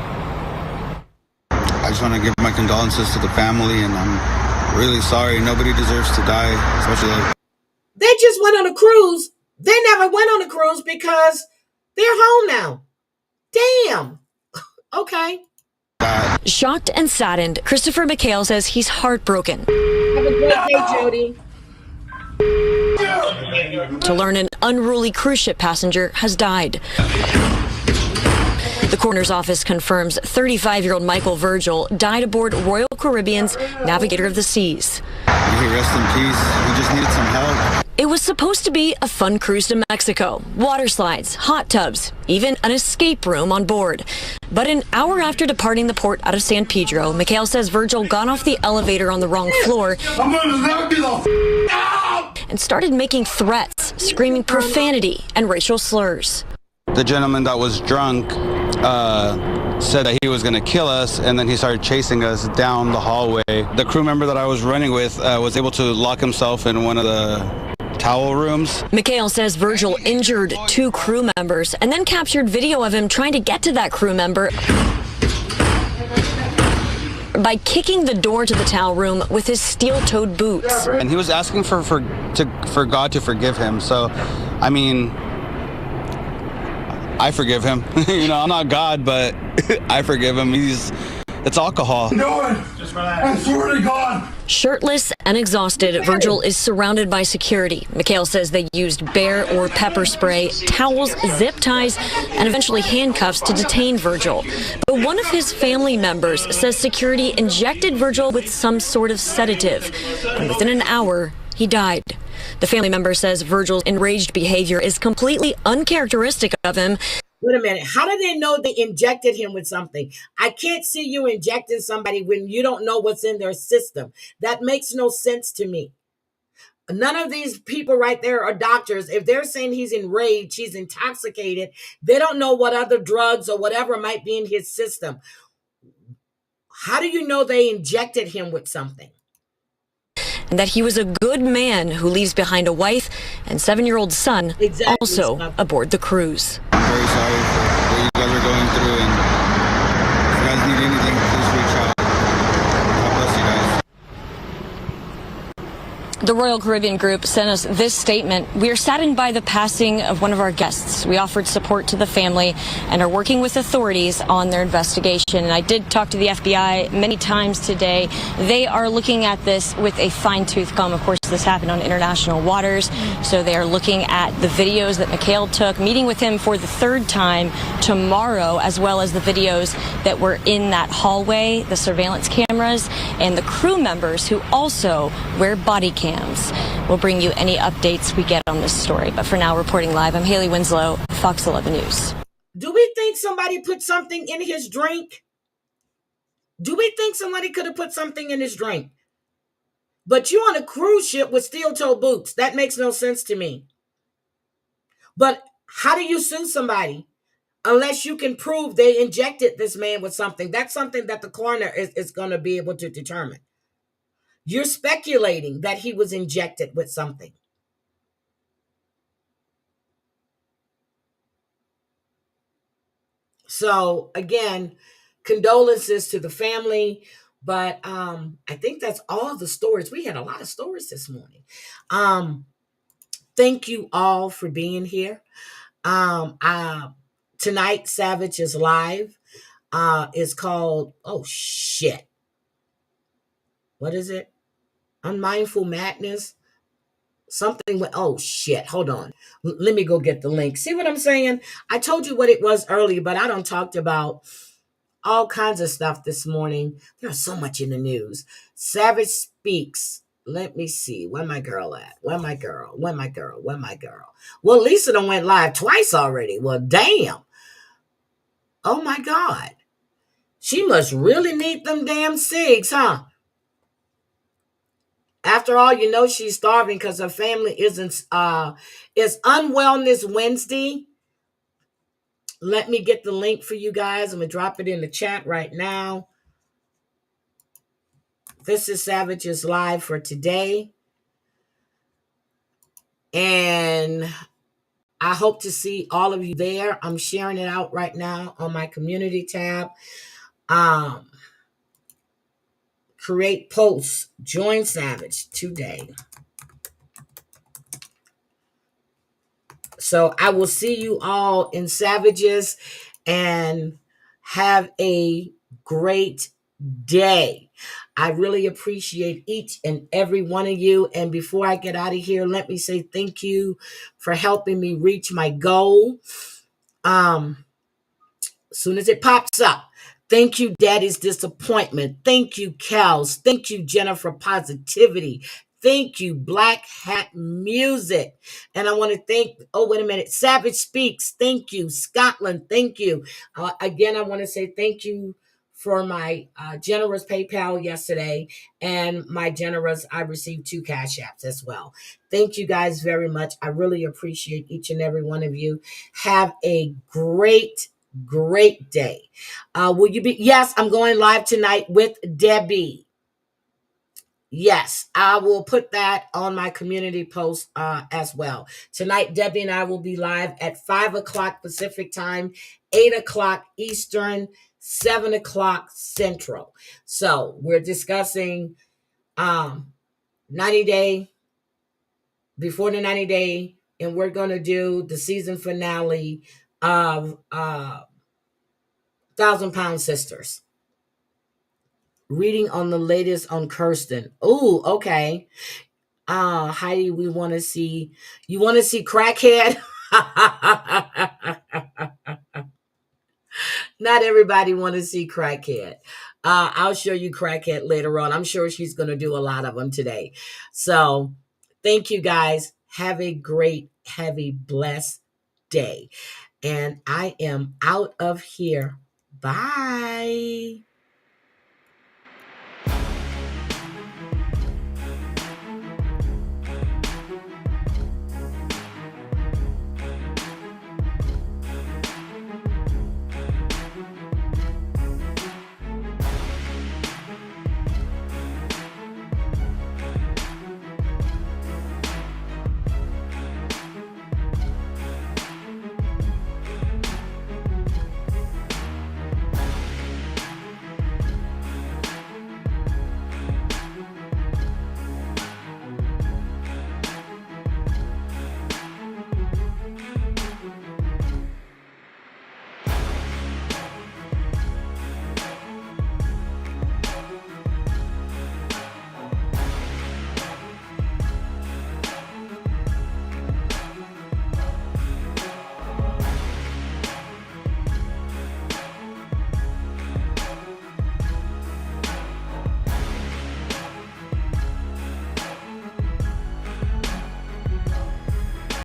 I just want to give my condolences to the family, and I'm really sorry. Nobody deserves to die, especially like. They just went on a cruise. They never went on a cruise because they're home now. Damn. Okay. Shocked and saddened, Christopher McHale says he's heartbroken. Have a great day, Jody. To learn an unruly cruise ship passenger has died. The coroner's office confirms 35-year-old Michael Virgil died aboard Royal Caribbean's Navigator of the Seas. May he rest in peace. He just needed some help. It was supposed to be a fun cruise to Mexico, water slides, hot tubs, even an escape room on board. But an hour after departing the port out of San Pedro, McHale says Virgil got off the elevator on the wrong floor and started making threats, screaming profanity and racial slurs. The gentleman that was drunk said that he was going to kill us, and then he started chasing us down the hallway. The crew member that I was running with was able to lock himself in one of the towel rooms. McHale says Virgil injured 2 crew members and then captured video of him trying to get to that crew member by kicking the door to the towel room with his steel-toed boots. And he was asking for God to forgive him. So, I mean, I forgive him. You know, I'm not God, but I forgive him. It's alcohol. Just relax. I swear to God. Shirtless and exhausted, Virgil is surrounded by security. McHale says they used bear or pepper spray, towels, zip ties, and eventually handcuffs to detain Virgil. But one of his family members says security injected Virgil with some sort of sedative, and within an hour, he died. The family member says Virgil's enraged behavior is completely uncharacteristic of him. Wait a minute. How do they know they injected him with something? I can't see you injecting somebody when you don't know what's in their system. That makes no sense to me. None of these people right there are doctors. If they're saying he's enraged, he's intoxicated, they don't know what other drugs or whatever might be in his system. How do you know they injected him with something? And that he was a good man who leaves behind a wife and 7-year-old son, also aboard the cruise. I'm very sorry for what you guys are going through, and if you guys need anything, please reach out. God bless you guys. The Royal Caribbean Group sent us this statement. We are saddened by the passing of one of our guests. We offered support to the family and are working with authorities on their investigation. And I did talk to the FBI many times today. They are looking at this with a fine-tooth comb. Of course, this happened on international waters. So they are looking at the videos that McHale took, meeting with him for the 3rd time tomorrow, as well as the videos that were in that hallway, the surveillance cameras, and the crew members who also wear body cams. We'll bring you any updates we get on this story. But for now, reporting live, I'm Haley Winslow, Fox 11 News. Do we think somebody put something in his drink? Do we think somebody could have put something in his drink? But you on a cruise ship with steel-toe boots. That makes no sense to me. But how do you sue somebody unless you can prove they injected this man with something? That's something that the coroner is going to be able to determine. You're speculating that he was injected with something. So again, condolences to the family, but I think that's all the stories. We had a lot of stories this morning. Thank you all for being here. Tonight, Savage is live. It's called, oh shit. What is it? Unmindful Madness. Something with, oh shit, hold on. Let me go get the link. See what I'm saying? I told you what it was earlier, but I done talked about all kinds of stuff this morning. There's so much in the news. Savage speaks. Let me see. Where my girl at? Where my girl? Where my girl? Where my girl? Well, Lisa done went live twice already. Well, damn. Oh my God. She must really need them damn cigs, huh? After all, you know she's starving because her family isn't it's Unwellness Wednesday. Let me get the link for you guys. I'm gonna drop it in the chat right now. This is Savage's Live for today. And I hope to see all of you there. I'm sharing it out right now on my community tab. Create posts. Join Savage today. So I will see you all in Savages and have a great day. I really appreciate each and every one of you. And before I get out of here, let me say thank you for helping me reach my goal. As soon as it pops up. Thank you, Daddy's Disappointment. Thank you, Kels. Thank you, Jennifer Positivity. Thank you, Black Hat Music. And I want to thank, Savage Speaks. Thank you, Scotland. Thank you. Again, I want to say thank you for my generous PayPal yesterday and my generous, I received 2 Cash Apps as well. Thank you guys very much. I really appreciate each and every one of you. Have a great day. Will you be? Yes, I'm going live tonight with Debbie. Yes, I will put that on my community post as well. Tonight, Debbie and I will be live at 5 o'clock Pacific time, 8 o'clock Eastern, 7 o'clock Central. So we're discussing 90 day, before the 90 day, and we're going to do the season finale of 1,000 Pound Sisters. Reading on the latest on Kirsten. Oh, okay. Heidi, we want to see. You want to see Crackhead? Not everybody want to see Crackhead. I'll show you Crackhead later on. I'm sure she's going to do a lot of them today. So thank you guys. Have a great, blessed day. And I am out of here. Bye.